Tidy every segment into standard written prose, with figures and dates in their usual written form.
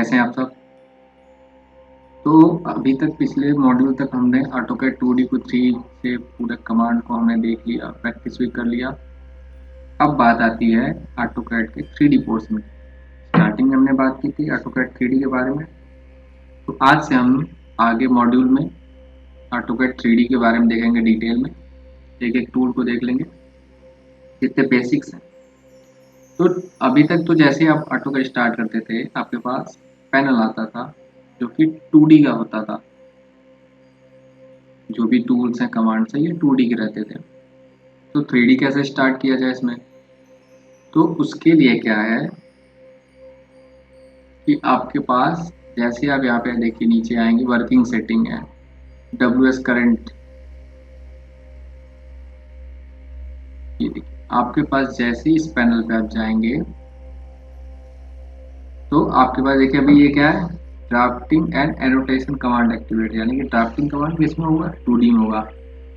कैसे हैं आप सब। तो अभी तक पिछले मॉड्यूल तक हमने ऑटोकैड 2D को 3 से पूरे कमांड को हमने देख लिया, प्रैक्टिस भी कर लिया। अब बात आती है ऑटोकैड के 3D पोर्शन में। स्टार्टिंग में हमने बात की थी ऑटोकैड 3D के बारे में। तो आज से हम आगे मॉड्यूल में ऑटोकैड 3D के बारे में देखेंगे डिटेल में। एक एक टूल को देख लेंगे, जितने बेसिक्स हैं। तो अभी तक तो जैसे आप ऑटोकैड स्टार्ट करते थे आपके पास पैनल आता था जो कि 2D का होता था। जो भी टूल्स हैं कमांड्स हैं ये 2D के रहते थे। तो 3D कैसे स्टार्ट किया जाए इसमें, तो उसके लिए क्या है कि आपके पास जैसे आप यहाँ पे देखिए नीचे आएंगे वर्किंग सेटिंग है, WS करंट, ये देखिए आपके पास जैसे ही इस पैनल पे आप जाएंगे तो आपके पास देखिए अभी ये क्या है, drafting and annotation command activate, यानी कि ड्राफ्टिंग कमांड किसमें होगा, 2D में होगा।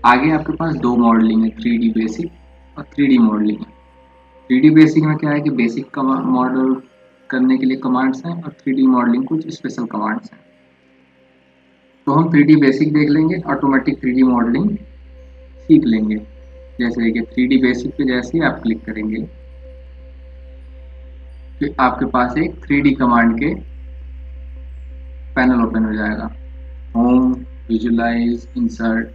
आगे आपके पास दो मॉडलिंग है, 3D बेसिक और 3D मॉडलिंग है। 3D बेसिक में क्या है कि बेसिक मॉडल करने के लिए कमांड्स हैं और 3D मॉडलिंग कुछ स्पेशल कमांड्स हैं। तो हम 3D बेसिक देख लेंगे, ऑटोमेटिक 3D मॉडलिंग सीख लेंगे। जैसे देखिए 3D बेसिक पे जैसे ही आप क्लिक करेंगे तो आपके पास एक 3D कमांड के पैनल ओपन हो जाएगा, होम, विजुलाइज, इंसर्ट।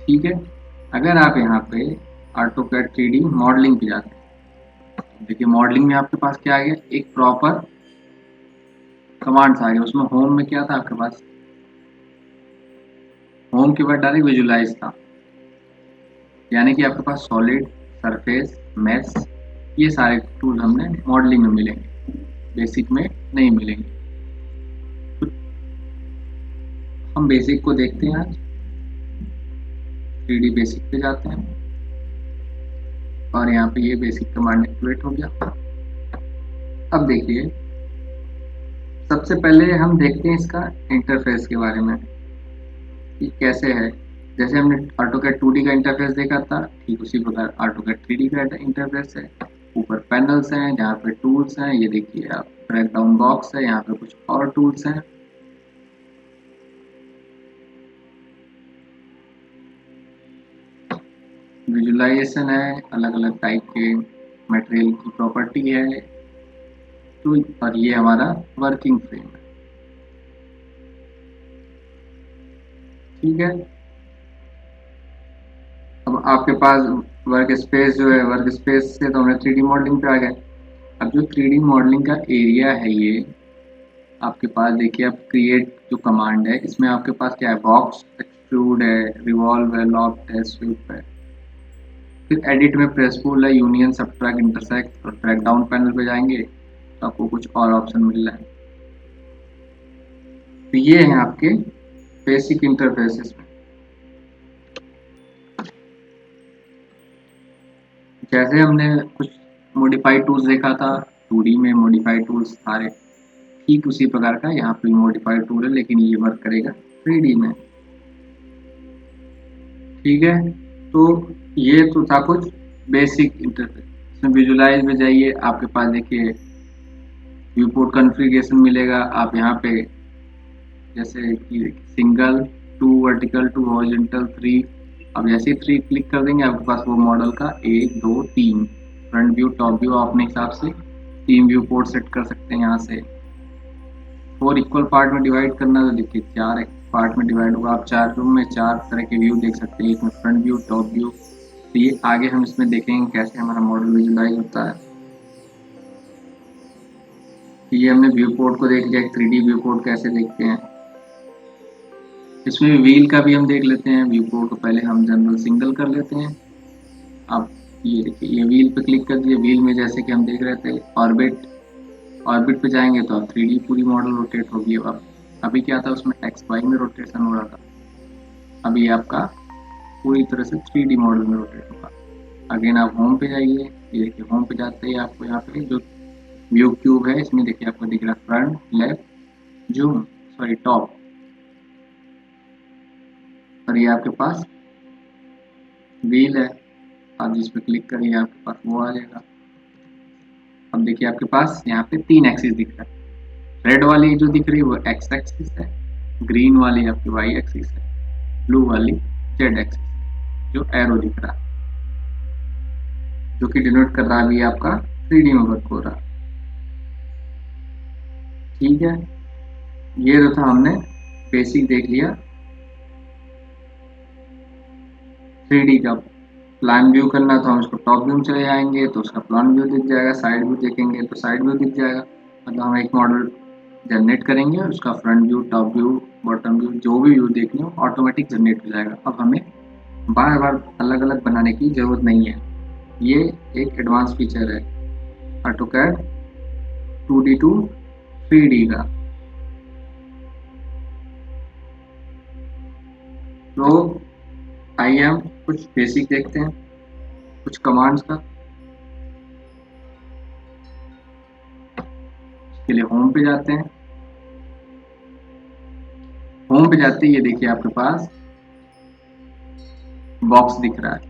ठीक है, अगर आप यहाँ पे ऑटोकैड 3D मॉडलिंग पे जाते हैं, देखिए मॉडलिंग में आपके पास क्या आ गया, एक प्रॉपर कमांड्स आ गया। उसमें होम में क्या था आपके पास, होम के बाद डायरेक्ट विजुलाइज था, यानी कि आपके पास सॉलिड, सरफेस, मैश, ये सारे टूल हमने मॉडलिंग में मिलेंगे, बेसिक में नहीं मिलेंगे। तो हम बेसिक को देखते हैं आज। 3D बेसिक पे जाते हैं और यहाँ पे ये बेसिक कमांड एक्टिवेट हो गया। अब देखिए सबसे पहले हम देखते हैं इसका इंटरफेस के बारे में कि कैसे है। जैसे हमने ऑटोकैड 2D का इंटरफेस देखा था, ठीक उसी प्रकार ऑटोकैड 3D का इंटरफेस है। ऊपर पैनल्स हैं जहाँ पे टूल्स हैं, ये देखिए आप ब्रेक डाउन बॉक्स है, यहाँ पे कुछ और टूल्स हैं। विजुलाइजेशन है, अलग अलग टाइप के मटेरियल की प्रॉपर्टी है। तो और ये हमारा वर्किंग फ्रेम है। ठीक है, अब आपके पास वर्क स्पेस जो है, वर्क स्पेस से तो हमने 3D मॉडलिंग पे आ गए। अब जो 3D मॉडलिंग का एरिया है ये आपके पास देखिए, अब क्रिएट जो कमांड है इसमें आपके पास क्या है, बॉक्स, एक्सट्रूड है, रिवॉल्व है, लॉफ्ट है, स्वीप है। फिर एडिट में प्रेस पुल है, यूनियन, सबट्रैक्ट, इंटरसेक्ट, और ट्रैक डाउन पैनल पे जाएंगे तो आपको कुछ और ऑप्शन मिल रहा है। तो ये है आपके बेसिक इंटरफेसेस में। जैसे हमने कुछ मॉडिफाइड टूल्स देखा था 2D में, मॉडिफाइड टूल्स सारे ठीक उसी प्रकार का यहाँ पे मॉडिफाइड टूल है, लेकिन ये वर्क करेगा 3D में। ठीक है, तो ये तो था कुछ बेसिक इंटरफेस। इसमें विजुलाइज में जाइए, आपके पास देखिए व्यू पोर्ट कॉन्फ़िगरेशन मिलेगा। आप यहाँ पे जैसे कि सिंगल, 2 वर्टिकल, 2 हॉरिजॉन्टल, 3, अब जैसे ही 3 क्लिक कर देंगे आपके पास वो मॉडल का 1 2 3 फ्रंट व्यू, टॉप व्यू, अपने हिसाब से 3 व्यू पोर्ट सेट कर सकते हैं। यहाँ से 4 इक्वल पार्ट में डिवाइड करना, तो देखिए 4 पार्ट में डिवाइड होगा। आप 4 रूम में 4 तरह के व्यू देख सकते हैं, एक में फ्रंट व्यू, टॉप व्यू। तो ये आगे हम इसमें देखेंगे कैसे हमारा मॉडल विजुलाइज होता है। तो ये हमने व्यू पोर्ट को देख लिया, 3D व्यू पोर्ट कैसे देखते हैं। इसमें व्हील का भी हम देख लेते हैं। व्यू पोर्ट को पहले हम जनरल सिंगल कर लेते हैं। अब ये देखिए, ये व्हील पे क्लिक कर दिए। व्हील में जैसे कि हम देख रहे थे ऑर्बिट, ऑर्बिट पे जाएंगे तो अब 3D पूरी मॉडल रोटेट होगी। अब अभी क्या था उसमें एक्स वाई में रोटेशन हो रहा था, अभी आपका पूरी तरह से 3D मॉडल में रोटेट होगा। अगेन आप होम पे जाइए, ये देखिए होम पे जाते ही आपको यहाँ पे जो व्यू क्यूब है इसमें देखिए आपको दिख रहा है front, left, zoom, sorry top, और ये आपके पास व्हील है। आप जिस पे क्लिक करिए आपके पास वो आ जाएगा। अब देखिए आपके पास यहाँ पे 3 एक्सिस दिख रहा है, रेड वाली जो दिख रही है वो एक्स एक्सिस है, ग्रीन वाली आपकी वाई एक्सिस है, ब्लू वाली जेड एक्सिस जो एरो दिख रहा है, जो कि डिनोट कर रहा है अभी आपका 3D में वर्क हो रहा है। ठीक है, ये जो था हमने बेसिक देख लिया 3D का। प्लान व्यू करना तो हम उसको टॉप व्यू में चले जाएंगे तो उसका प्लान व्यू दिख जाएगा, साइड व्यू देखेंगे तो साइड व्यू दिख जाएगा। मतलब हम एक मॉडल जनरेट करेंगे और उसका front view, top view, bottom view, जो भी व्यू देखने हो ऑटोमेटिक जनरेट हो जाएगा। अब हमें बार बार अलग अलग बनाने की जरूरत नहीं है। ये एक एडवांस फीचर है ऑटोकैड 2D टू 3D का। तो आइए हम कुछ बेसिक देखते हैं, कुछ कमांड्स का। इसके लिए होम पे जाते हैं। होम पे जाते ही ये देखिए आपके पास बॉक्स दिख रहा है,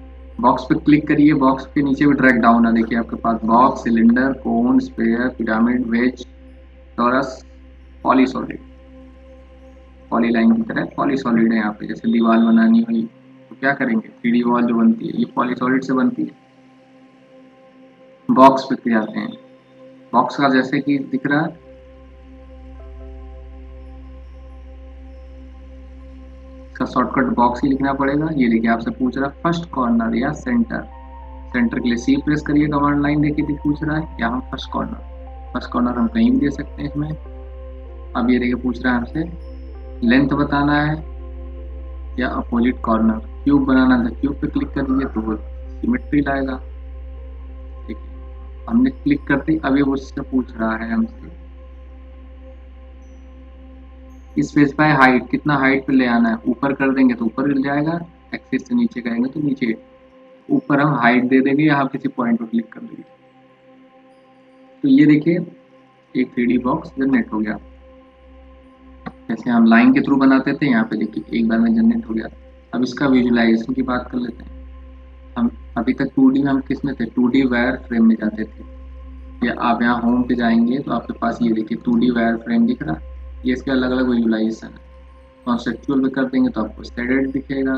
बॉक्स पे क्लिक करिए। बॉक्स के नीचे भी ड्रैग डाउन है, देखिए आपके पास box, cylinder, cone, sphere, pyramid, wedge, torus, polysolid. Polyline की तरह पॉलीसॉलिड है यहाँ पे। जैसे दीवार बनानी हुई तो क्या करेंगे, 3D वॉल जो बनती है ये पॉलीसॉलिड से बनती है। बॉक्स पे जाते हैं, बॉक्स का जैसे कि दिख रहा है इसका शॉर्टकट बॉक्स ही लिखना पड़ेगा। ये देखिए आपसे पूछ रहा है फर्स्ट कॉर्नर या सेंटर। सेंटर के लिए सी प्रेस करिए, कमांड लाइन देखिए पूछ रहा है यहाँ फर्स्ट कॉर्नर। फर्स्ट कॉर्नर हम कहीं भी दे सकते हैं इसमें। अब ये देखिए पूछ रहा है हमसे लेंथ बताना है या अपोजिट कॉर्नर। क्यूब बनाना है तो क्यूब पे क्लिक कर दीजिए तो वो सिमेट्री लाएगा। देखिए हमने क्लिक करते अभी वो उससे पूछ रहा है हमसे स्पेसिफाई हाइट, कितना हाइट पे ले आना है। ऊपर कर देंगे तो ऊपर मिल जाएगा, एक्सिस से नीचे करेंगे तो नीचे। ऊपर हम हाइट दे देंगे, यहाँ किसी पॉइंट पर क्लिक कर देंगे तो ये देखिए एक 3D बॉक्स जनरेट हो गया। जैसे हम लाइन के थ्रू बनाते थे, यहाँ पे देखिए एक बार में जनरेट हो गया। अब इसका विजुलाइजेशन की बात कर लेते हैं। हम अभी तक 2D में हम किस में थे, 2D वायर फ्रेम में जाते थे। या आप यहाँ होम पे जाएंगे तो आपके पास ये देखिए 2D वायर फ्रेम दिख रहा है। ये इसके अलग अलग विजुलाइजेशन है। कॉन्सेप्चुअल में कर देंगे तो आपको स्टैंडर्ड दिखेगा।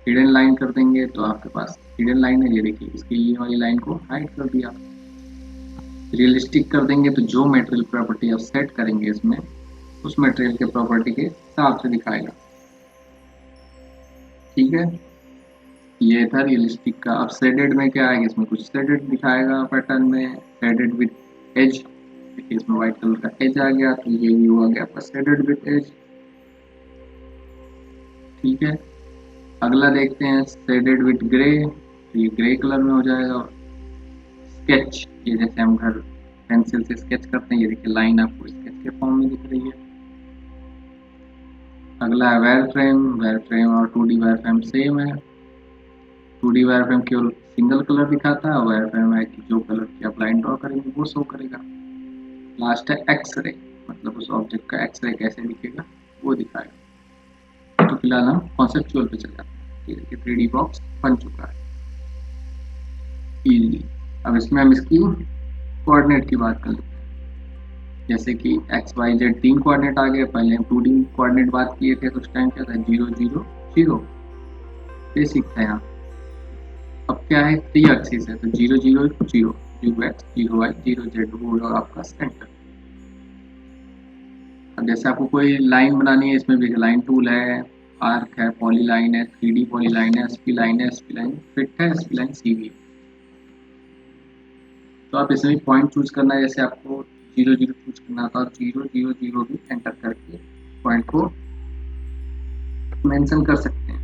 हिडन लाइन कर देंगे तो आपके पास हिडन लाइन है, ये देखिए इसकी ये वाली लाइन को हाइड कर दिया। रियलिस्टिक कर देंगे तो जो मटेरियल प्रॉपर्टी आप सेट करेंगे इसमें उस मटेरियल के प्रॉपर्टी के हिसाब से दिखाएगा। ठीक है, ये था रियलिस्टिक का। अब शेडेड में क्या आएगा, इसमें कुछ शेडेड दिखाएगा पैटर्न में, शेडेड विद एज। देखिए इसमें व्हाइट कलर का एज आ गया तो ये भी हुआ गया आपका शेडेड विद एज। ठीक है, अगला देखते हैं शेडेड विद ग्रे, तो ये ग्रे कलर में हो जाएगा। स्केच, ये जैसे हम घर पेंसिल से स्केच करते हैं, ये देखिए लाइन आपको स्केच के फॉर्म में दिख रही है। अगला है वायर फ्रेम। वायर फ्रेम और 2D वायर फ्रेम सेम है। 2D वायर फ्रेम केवल सिंगल कलर दिखाता है, वायर फ्रेम है कि जो कलर की आप लाइन ड्रॉ करेंगे वो शो करेगा। लास्ट है एक्सरे, मतलब उस ऑब्जेक्ट का एक्सरे कैसे दिखेगा वो दिखाएगा। तो फिलहाल हम कॉन्सेप्चुअल पे चल जाते हैं। ये देखिए 3D बॉक्स बन चुका है इजीली। अब इसमें हम इसकी कोऑर्डिनेट की बात कर लेते हैं। जैसे कि एक्स वाई जेड 3 कोऑर्डिनेट आ गए। पहले हम 2D कोऑर्डिनेट बात किए थे तो उस टाइम क्या था 0 0 0 बेसिक था यहाँ। अब क्या है 3 एक्सिस है तो 0 0 0, 0 एक्स 0 वाई 0 जेड वो होगा आपका सेंटर। अब जैसे आपको कोई लाइन बनानी है, इसमें भी लाइन टूल है, आर्क है, पॉली लाइन है, 3D पॉली लाइन है, एसपी लाइन है, एसपी लाइन फिट है, एसपी लाइन सीवी। तो आप इसमें पॉइंट चूज करना है। जैसे आपको 0 0 चूज करना था, 0 0 0 भी एंटर करके पॉइंट को मेंशन कर सकते हैं।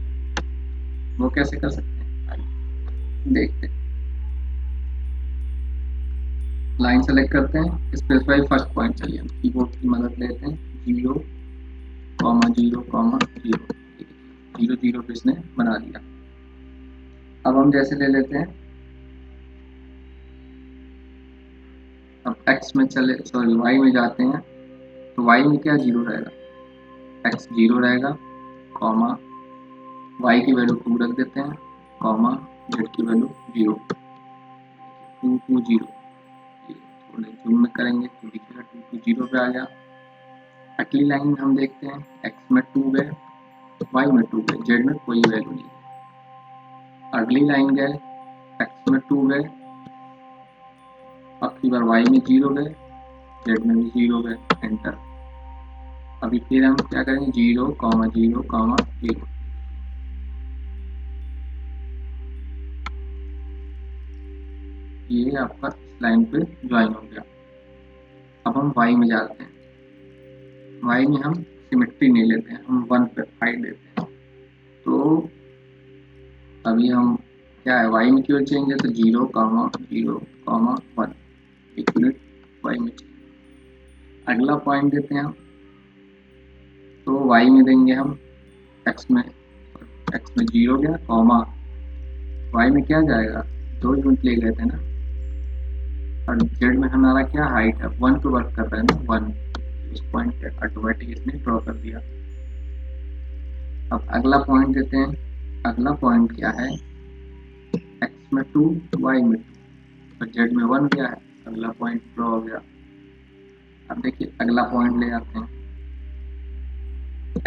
वो कैसे कर सकते हैं आइए देखते हैं। लाइन सेलेक्ट करते हैं, स्पेसिफाई फर्स्ट पॉइंट। चलिए हम कीबोर्ड की मदद लेते हैं, 0 0 0 0 0 पे इसने बना दिया। अब हम जैसे ले लेते हैं, अब एक्स में चले सॉरी वाई में जाते हैं तो वाई में क्या 0 रहेगा, एक्स 0 रहेगा, कॉमा वाई की वैल्यू 2 रख देते हैं, कॉमा जेड की वैल्यू 0 2 2 0। थोड़े जूम में करेंगे तो दिखेगा 2 2 0 पे आ गया। अगली लाइन हम देखते हैं, एक्स में 2 गए, वाई में 2 गए, जेड में कोई वैल्यू नहीं। अगली लाइन गए, एक्स में 2 गए, अब की बार वाई में 0 गए, जेड में भी 0 गए, एंटर। अभी फिर हम क्या करेंगे, 0, 0, 0। ये आपका इस लाइन पे ज्वाइन हो गया। अब हम y में जाते हैं, y में हम सिमेट्री नहीं लेते हैं, हम 1 पे हाइट देते हैं। तो अभी हम क्या है, y में क्यों चेंज है, तो 0, 0, 1 एक यूनिट y में चेंज। अगला पॉइंट देते हैं हम, तो y में देंगे हम x में 0 गया, कॉमा y में क्या जाएगा, 2 यूनिट ले गए थे ना, और z में हमारा क्या हाइट है, 1 पे वर्क कर रहा है ना, 1। इस पॉइंट पे ऑटोमेटिक इसने ड्रॉ कर दिया। अब अगला पॉइंट देते हैं, अगला पॉइंट क्या है, x में 2, y में 2 और z में 1 क्या है, अगला पॉइंट ड्रॉ हो गया। अब देखिए अगला पॉइंट ले आते हैं,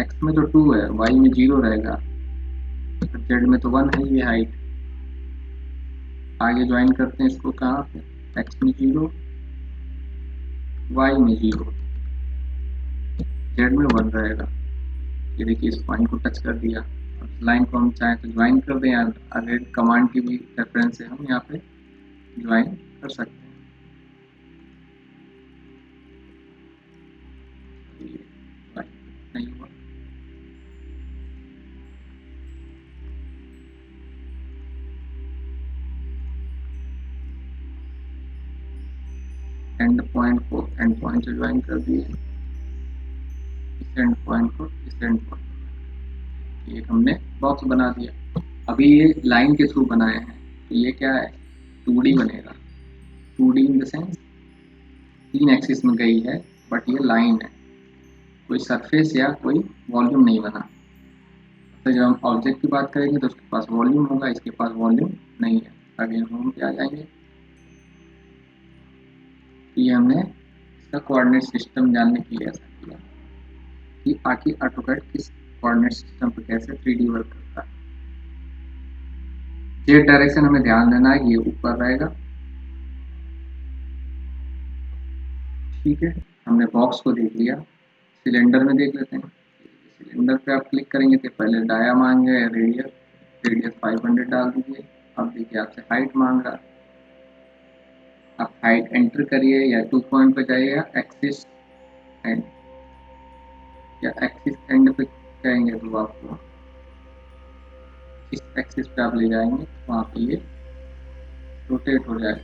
x में तो 2 है, y में 0 रहेगा, z में तो 1 है ये हाइट। आगे ज्वाइन करते हैं इसको, कहाँ पे, x में 0, y में 0, z में 1 रहेगा। ये देखिए इस पॉइंट को टच कर दिया। लाइन को हम चाहें तो ज्वाइन कर दें, अगर कमांड की भी रेफरेंस से हम यहाँ पे ज्वाइन कर सकते हैं। नहीं हुआ, एंड पॉइंट को एंड पॉइंट से ज्वाइन कर दिए, इस एंड पॉइंट को इस एंड पॉइंट, ये हमने बॉक्स बना दिया। अभी ये लाइन के थ्रू बनाए हैं, तो ये क्या है, 2D बनेगा। 2D in the sense 3 axis में गई है, बट ये लाइन है, कोई सरफेस या कोई वॉल्यूम नहीं बना। तो जब हम ऑब्जेक्ट की बात करेंगे तो उसके पास वॉल्यूम होगा, इसके पास वॉल्यूम नहीं है। अगेन हम क्या जाएंगे, ये हमने इसका कोऑर्डिनेट सिस्टम जानने के लिए ऐसा किया कि आखिर ऑटोकैड किस कोऑर्डिनेट सिस्टम पर कैसे 3D वर्क करता है। जेड डायरेक्शन हमें ध्यान देना है, ये ऊपर रहेगा। ठीक है, हमने बॉक्स को देख लिया, सिलेंडर में देख लेते हैं। सिलेंडर पे आप क्लिक करेंगे तो पहले डाया मांगे, रेडियस 500 डाल दीजिए। अब देखिए आपसे हाइट मांग रहा, आप हाइट एंटर करिए या 2 पॉइंट पे जाइए, या एक्सिस एंड पे जाएंगे तो आपको इस एक्सिस पे आप ले जाएंगे, वहाँ पे ये रोटेट हो जाएगा,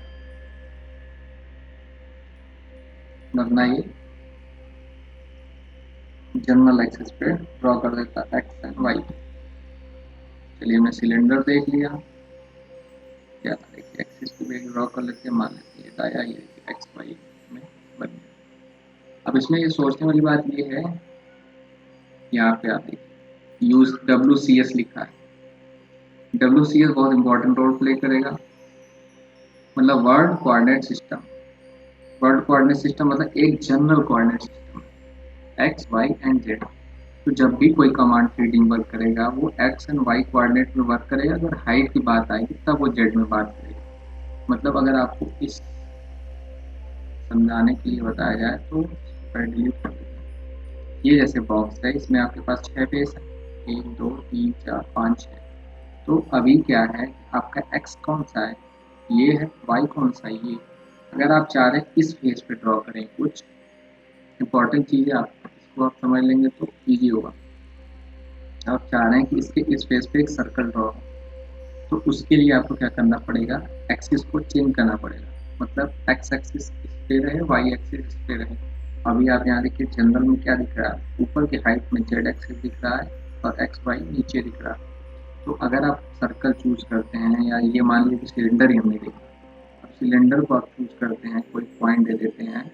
वरना ये जनरल एक्सिस पे ड्रॉ कर देता एक्स एंड वाई। चलिए हमने सिलेंडर देख लिया, क्या देखिए एक्सिस पे भी ड्रॉ कर लेते हैं, मान लेते हैं दाया, ये एक्स वाई में बन गया। अब इसमें ये सोचने वाली बात ये है, यहाँ पे आप देखिए यूज WCS लिखा है। WCS बहुत इंपॉर्टेंट रोल प्ले करेगा, मतलब world coordinate system. World coordinate system मतलब एक general coordinate system, X Y and Z. तो जब भी कोई कमांड फीडिंग वर्क करेगा वो एक्स एंड वाई कोऑर्डिनेट में वर्क करेगा, अगर हाइट की बात आएगी तब वो जेड में बात करेगा। मतलब अगर आपको इस समझाने के लिए बताया जाए तो डिलीट कर देते हैं। ये जैसे बॉक्स है, इसमें आपके पास 6 फेस है, 1 2 3 4 5 6। तो अभी क्या है, आपका एक्स कौन सा है, ये है, वाई कौन सा है, ये। अगर आप चाह रहे हैं इस फेस पे ड्रॉ करें, कुछ इंपॉर्टेंट चीज़ें आप इसको आप समझ लेंगे तो ईजी होगा। आप चाह रहे हैं कि इसके इस फेस पे एक सर्कल ड्रॉ हो, तो उसके लिए आपको क्या करना पड़ेगा, एक्सिस को चेंज करना पड़ेगा। मतलब एक्स एक्सिस इस पे रहे, वाई एक्सिस इस पे रहे। अभी आप यहाँ देखिए जनरल में क्या दिख रहा है, ऊपर की हाइट में जेड एक्सिस दिख रहा है और एक्स वाई नीचे दिख रहा है। तो अगर आप सर्कल चूज करते हैं, या ये मान लीजिए कि सिलेंडर ही हमने देखा, अब सिलेंडर को आप चूज करते हैं, कोई पॉइंट दे देते हैं,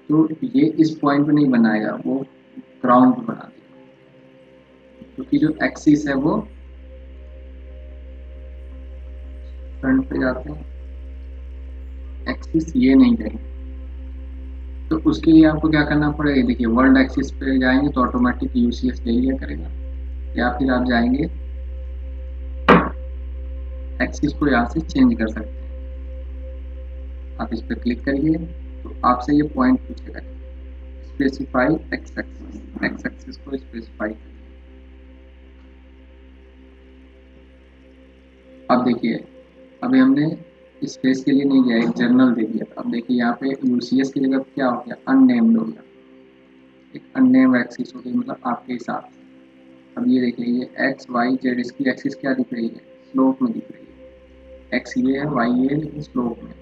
तो ये इस पॉइंट पे नहीं बनाएगा, वो ग्राउंड पे बना देगा, क्योंकि जो एक्सिस है वो फ्रंट पे जाते हैं, एक्सिस ये नहीं रहेगी। तो उसके लिए आपको क्या करना पड़ेगा, देखिए वर्ल्ड एक्सिस पे जाएंगे तो ऑटोमेटिक यूसीएस ले लिया करेगा, या फिर आप जाएंगे एक्सिस को यहाँ से चेंज कर सकते हैं। आप इस पर क्लिक करिए तो आपसे ये पॉइंट पूछेगा, specify x axis, x axis को स्पेसिफाई करिए। अब देखिए अभी हमने स्पेस के लिए नहीं गया, एक जर्नल दे दिया। अब देखिए यहाँ पे यूसीएस की जगह क्या हो गया, अननेम्ड हो गया, एक अननेम्ड एक्सिस हो गई, मतलब आपके हिसाब से। अब ये देखिए ये एक्स वाई जेड, इसकी एक्सिस क्या दिख रही है, स्लोप में दिख रही है। एक्स ये है, वाई ये है, लेकिन स्लोप में।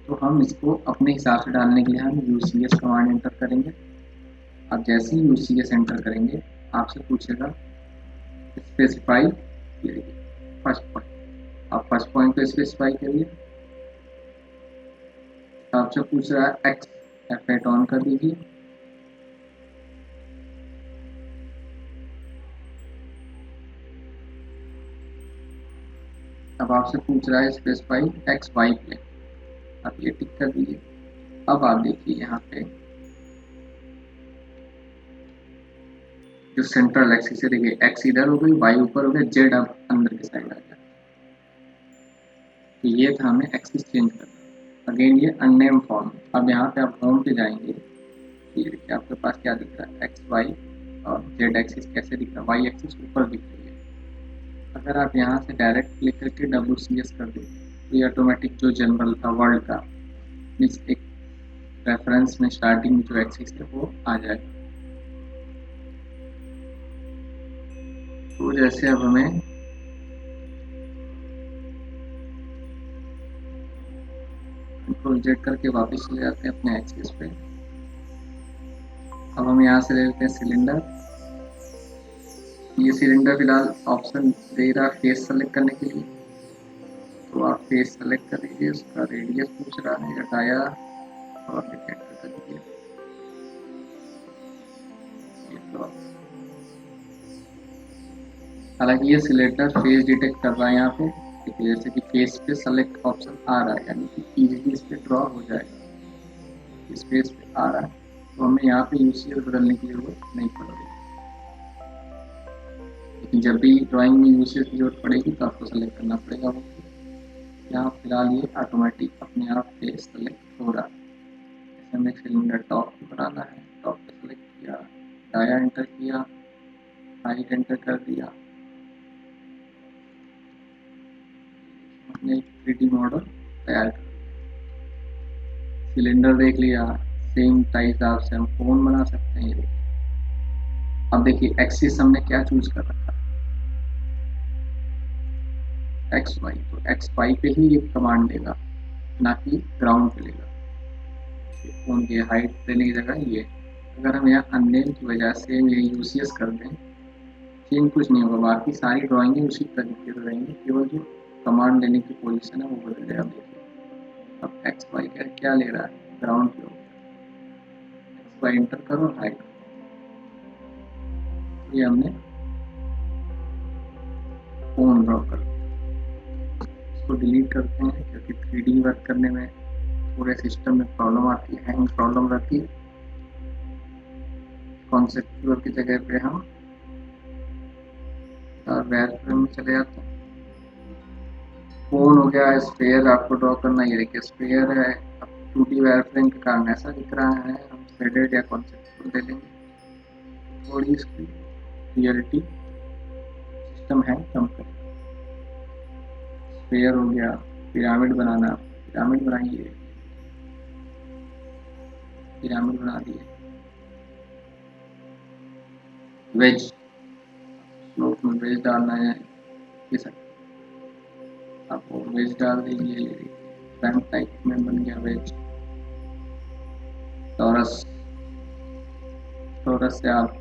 तो हम इसको अपने हिसाब से डालने के लिए हम यूसीएस कमांड एंटर करेंगे। अब जैसे ही यूसीएस एंटर करेंगे आपसे पूछेगा स्पेसिफाई, ये देखिए फर्स्ट पॉइंट, आप फर्स्ट पॉइंट को स्पेसिफाई करिए। आपसे पूछ रहा है एक्स, F8 ऑन कर दीजिए। अब आपसे पूछ रहा है स्पेसिफाई एक्स वाई प्लेन, आप ये टिक कर दीजिए। अब आप देखिए यहाँ पे जो सेंट्रल एक्सिस है, देखिए एक्स इधर हो गई, वाई ऊपर हो गया, जेड अब अंदर की साइड आ गया। तो ये था हमें एक्सिस चेंज करना। अगेन ये अननेम फॉर्म। अब यहाँ पे आप होम पे जाएंगे, ये देखिए आपके पास क्या दिख रहा है, एक्स वाई और जेड एक्सिस कैसे दिख रहा है, वाई एक्सिस ऊपर दिख रही है। अगर आप यहाँ से डायरेक्ट क्लिक करके WCS कर दें तो ये ऑटोमेटिक जो जनरल था वर्ल्ड का, मीन्स एक रेफरेंस में स्टार्टिंग में जो एक्सिस है वो आ जाएगा। तो जैसे अब हमें कंट्रोल जेड करके वापस चले जाते हैं अपने एक्सिस पे। अब हम यहाँ से ले लेते हैं सिलेंडर। ये सिलेंडर फिलहाल ऑप्शन दे रहा है फेस सेलेक्ट करने के लिए, तो आप फेस सेलेक्ट कर लीजिए। उसका रेडियस पूछ रहा है, हटाया और एंटर कर दीजिए। हालांकि ये सिलेक्टर फेस डिटेक्ट कर रहा है यहाँ पे, जैसे कि फेस पे सेलेक्ट ऑप्शन आ रहा है, यानी कि इजीली इस पे ड्रॉ हो जाएगा, इस फेस पे आ रहा है, तो हमें यहाँ पे यूसीएल बदलने की जरूरत नहीं पड़ेगी। लेकिन जब भी ड्राइंग में यूसीएल की जरूरत पड़ेगी तो आपको सेलेक्ट करना पड़ेगा वो। यहाँ फिलहाल ये ऑटोमेटिक अपने आप फेस सेलेक्ट हो रहा है। जैसे हमें सिलेंडर टॉप पे बनाना है, टॉप पे सेलेक्ट किया, डाया एंटर किया, हाइट एंटर कर दिया, हमने एक 3D मॉडल तैयार कर दिया। सिलेंडर देख लिया, सेम टाइप से हम फोन बना सकते हैं। अब देखिए एक्सिस हमने क्या चूज कर रखा है, एक्स वाई, तो एक्स वाई पे ही ये कमांड देगा, ना कि ग्राउंड पे लेगा। फोन की हाइट देने की जगह ये, अगर हम यहाँ अननेम की वजह से ये यूसीएस कर दें, चेंज कुछ नहीं होगा, बाकी सारी ड्राइंगें उसी तरीके से रहेंगी, केवल जो कमांड लेने की पोजीशन है वो बदल जाएगा। देखिए अब एक्स वाई क्या ले रहा है, ग्राउंड पे होगा, एक्स वाई एंटर करो, हाइट, ये हमने फोन ड्रॉ कर, इसको डिलीट करते हैं क्योंकि 3D वर्क करने में पूरे सिस्टम में प्रॉब्लम आती है, हैंग प्रॉब्लम रहती है। कॉन्सेप्चुअल की जगह पे हम वायरफ्रेम में चले जाते हैं। फोन हो गया, स्फीयर आपको ड्रॉ करना, ये देखिए स्फीयर है। अब 2D वायरफ्रेम के कारण ऐसा दिख रहा है, हम शेडेड या कॉन्सेप्चुअल दे लेंगे, थोड़ी इसकी रियलिटी सिस्टम है कम करें। स्फीयर हो गया, पिरामिड बनाना, पिरामिड बनाइए, पिरामिड बना दिए। वेज, स्लोप में वेज डालना है, ये सब आप वेज डाल दीजिए। फ्रंट टाइप में बन गया वेज। टॉरस, टॉरस से आप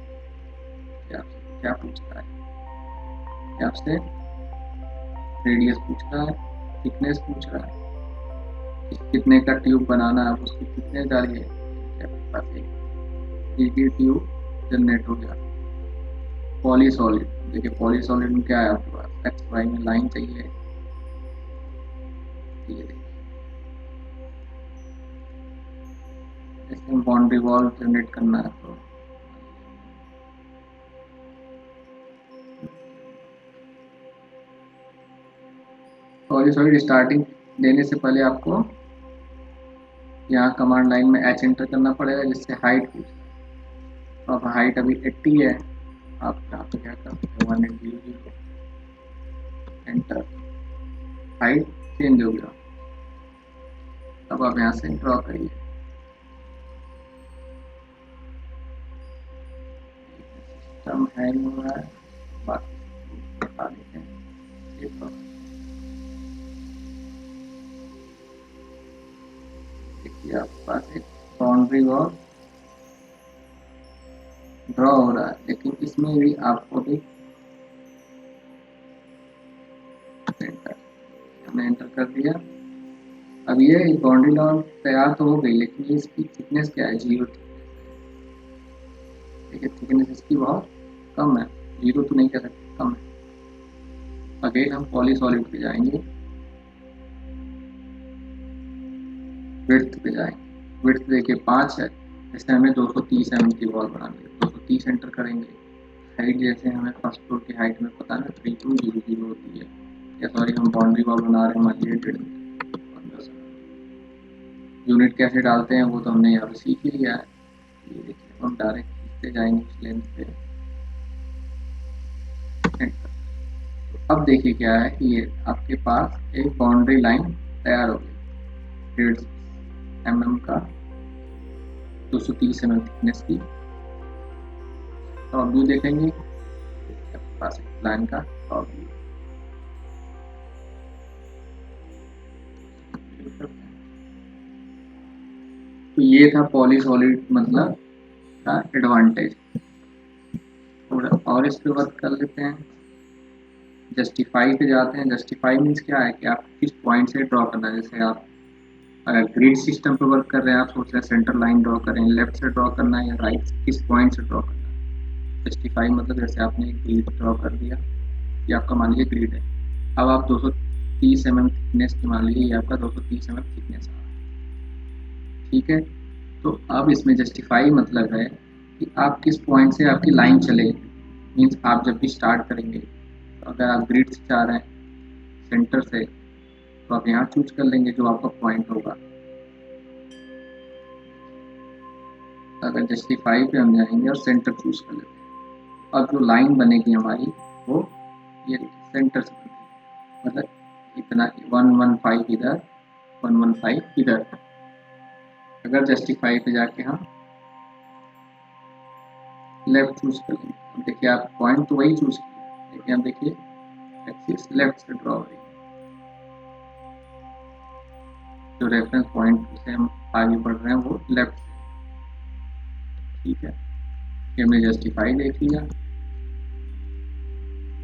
क्या पूछ रहा है, आपसे रेडियस पूछ रहा है, थिकनेस पूछ रहा है, कितने का ट्यूब बनाना है, आप उसकी थिकनेस डालिए। आपके पास एक 3D ट्यूब जनरेट हो गया। पॉलीसॉलिड, देखिए पॉलीसॉलिड में क्या है आपके पास, एक्स वाई में लाइन चाहिए, ये जैसे बाउंड्री वॉल जनरेट करना है तो सॉरी स्टार्टिंग देने से पहले आपको यहाँ कमांड लाइन में h एंटर करना पड़ेगा जिससे हाइट पूछता है। तो अब हाइट अभी 80 है, आप यहाँ पे क्या करते हैं 1800 एंटर, हाइट चेंज हो गया। अब आप यहाँ से ड्रॉ करिए। सिस्टम हैंग हो रहा है, बाकी बता देते हैं। देखिए आपके पास एक बाउंड्री वॉल ड्रॉ हो रहा है, लेकिन इसमें भी आपको भी हमने एंटर कर दिया। अब ये बाउंड्री वॉल तैयार तो हो गई, लेकिन इसकी थिकनेस क्या है, 0 देखिए थिकनेस इसकी बहुत कम है, 0 तो नहीं कह सकते, कम है। अगेन हम पॉलीसॉलिड पे जाएंगे, विड्थ पे जाएंगे। विड्थ देखिए 5 है, जैसे हमें 230 mm की वॉल बनानी है, 230 एंटर करेंगे। हाइट जैसे हमें फर्स्ट फ्लोर की हाइट में पता ना 3200 होती है, या सॉरी हम बाउंड्री वॉल बना रहे हैं मान लीजिए 1.5 यूनिट कैसे डालते हैं वो तो हमने यहाँ पे सीख ही लिया है। ये देखिए हम डायरेक्ट खींचते जाएंगे उस लेंथ पे। अब देखिए क्या है कि ये आपके पास एक बाउंड्री लाइन तैयार हो गई 1.5 mm का, 230 mm थिकनेस की। टॉप व्यू देखेंगे, आपके पास एक लाइन का टॉप व्यू। तो ये था पॉलीसॉलिड मतलब का एडवांटेज। थोड़ा और इस पे वर्क कर लेते हैं। जस्टिफाई पे जाते हैं। जस्टिफाई मीन्स क्या है कि आप किस पॉइंट से ड्रॉ करना है। जैसे आप अगर ग्रिड सिस्टम पे वर्क कर रहे हैं, आप सोच रहे हैं सेंटर लाइन ड्रॉ करें, लेफ्ट से ड्रॉ करना है या राइट से, किस पॉइंट से ड्रॉ करना है। जस्टिफाई मतलब जैसे आपने एक ग्रिड ड्रॉ कर दिया, ये आपका मान लीजिए ग्रिड है। अब आप 230 mm थिकनेस की मान लीजिए, ये आपका 230 mm थिकनेस है, ठीक है। तो अब इसमें जस्टिफाई मतलब है कि आप किस पॉइंट से आपकी लाइन चलेगी। मीन्स आप जब भी स्टार्ट करेंगे, तो अगर आप ग्रिड से जा रहे हैं सेंटर से, तो आप यहाँ चूज कर लेंगे जो आपका पॉइंट होगा। अगर जस्टिफाई पे हम जाएंगे और सेंटर चूज कर लेते हैं, अब जो लाइन बनेगी हमारी वो ये सेंटर से बनेगी, मतलब इतना 115 इधर 115 इधर। अगर जस्टिफाई पे जाके हम लेफ्ट चूज कर लेंगे, देखिए आप पॉइंट तो वही चूज किया, लेकिन अब देखिए एक्सिस लेफ्ट से ड्रॉ हो रही है। जो रेफरेंस पॉइंट से हम आगे बढ़ रहे हैं वो लेफ्ट से, ठीक है। ये हमने जस्टिफाई देख लिया।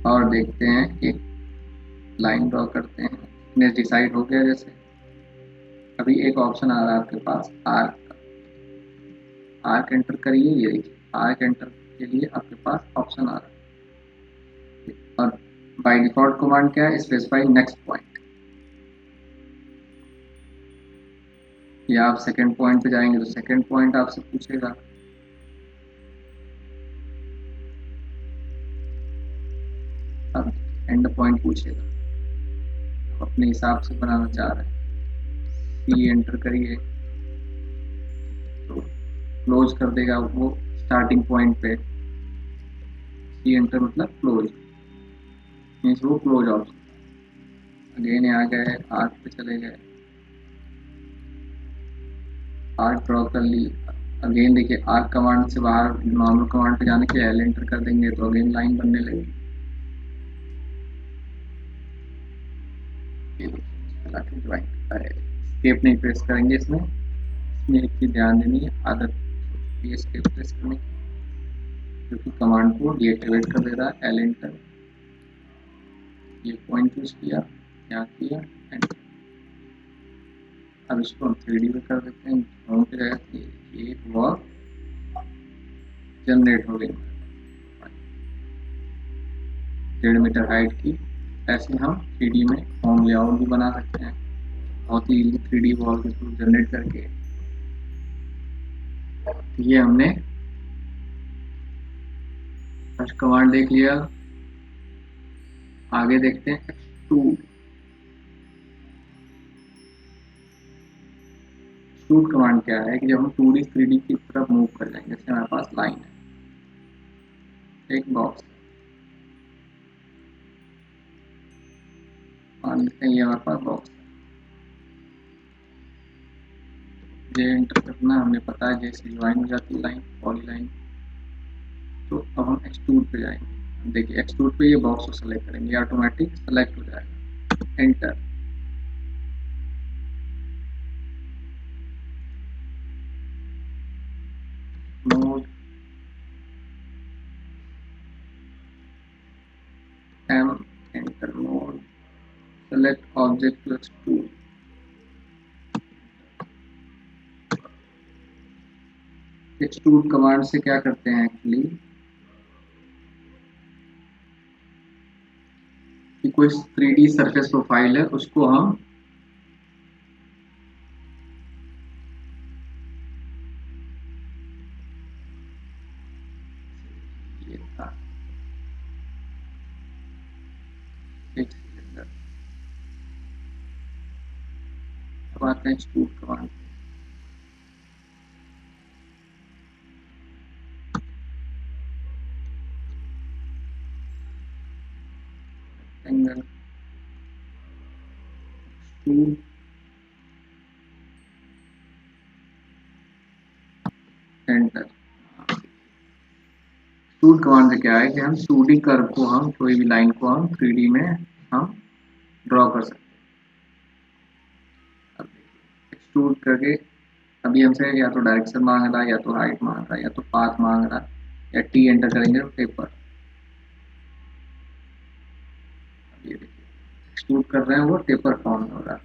और देखते हैं एक लाइन ड्रॉ करते हैं। ने डिसाइड हो गया। जैसे अभी एक ऑप्शन आ रहा है आपके पास आर्क का, आर्क एंटर करिए। ये देखिए आर्क एंटर के लिए आपके पास ऑप्शन आ रहा है, और बाय डिफॉल्ट कमांड क्या है, स्पेसिफाई नेक्स्ट पॉइंट। या आप सेकंड पॉइंट पे जाएंगे तो सेकंड पॉइंट आपसे पूछेगा। अब एंड पॉइंट पूछेगा, अपने हिसाब से बनाना चाह रहे हैं, सी एंटर करिए तो क्लोज कर देगा वो स्टार्टिंग पॉइंट पे। सी एंटर मतलब क्लोज, मीन्स वो क्लोज ऑप्शन। अगेन यहाँ गए आर्क पे चले गए, आर्क ड्रॉ कर ली। अगेन देखिए आर्क कमांड से बाहर नॉर्मल कमांड पे जाने के लिए एल एंटर कर देंगे तो अगेन लाइन बनने लगेगी। स्केप नहीं प्रेस करेंगे इसमें एक चीज ध्यान देनी है, आदत ये स्केप प्रेस करने की, क्योंकि कमांड को डीएक्टिवेट कर दे रहा है। एल एंटर, ये पॉइंट चूज किया, यहाँ किया एंटर। अब इसको हम 3D में कर देते हैं। होम पे जाएगा, ये वॉल जनरेट हो गई 1.5 मीटर हाइट की। ऐसे हम 3D में होम लेआउट भी बना सकते हैं बहुत ही 3D वॉल के थ्रू जनरेट करके। ये हमने फर्स्ट कमांड देख लिया। आगे देखते हैं एक्सट्रूड। एक्सट्रूड कमांड क्या है कि जब हम 2D 3D की तरफ मूव कर जाएंगे, जैसे हमारे पास लाइन है, एक बॉक्स मान लेते हैं, ये हमारे पास बॉक्स है, ये एंटर करना हमें पता है, जैसे ज्वाइन हो जाती है लाइन, पॉली लाइन। तो अब हम एक्सट्रूड पे जाएंगे। देखिए एक्सट्रूड पे ये बॉक्स को सेलेक्ट करेंगे, ऑटोमेटिक सेलेक्ट हो जाएगा। Enter. Mode M, enter mode, select object to extrude. Extrude command से क्या करते हैं एक्चुअली कि कोई 3D सरफेस प्रोफाइल है उसको हम ये था एक सिलेंडर। अब आते हैं extrude command. Angle extrude enter. Extrude command से क्या है कि हम 2D कर्व को, हम कोई भी लाइन को हम 3D में हम ड्रॉ कर सकते हैं। अब एक्सट्रूड करके अभी हमसे या तो डायरेक्शन मांग रहा है, या तो हाइट मांग रहा है, या तो पाथ मांग रहा है, या टी एंटर करेंगे तो टेपर। अब ये देखिए एक्सट्रूड कर रहे हैं, वो टेपर फॉर्म में हो रहा है।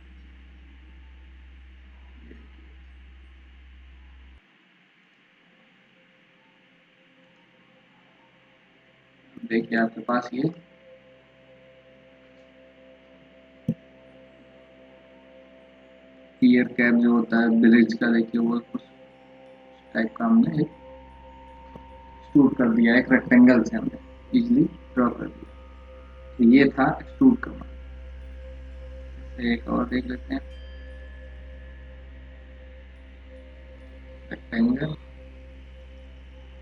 देखिए आपके पास ये ईयर कैप जो होता है ब्रिज का, देखिए वो कुछ टाइप का हमने एक एक्सट्रूड कर दिया, एक रेक्टेंगल से हमने इजीली ड्रॉ कर दिया। तो ये था एक्सट्रूड कमांड। एक और देख लेते हैं, रेक्टेंगल।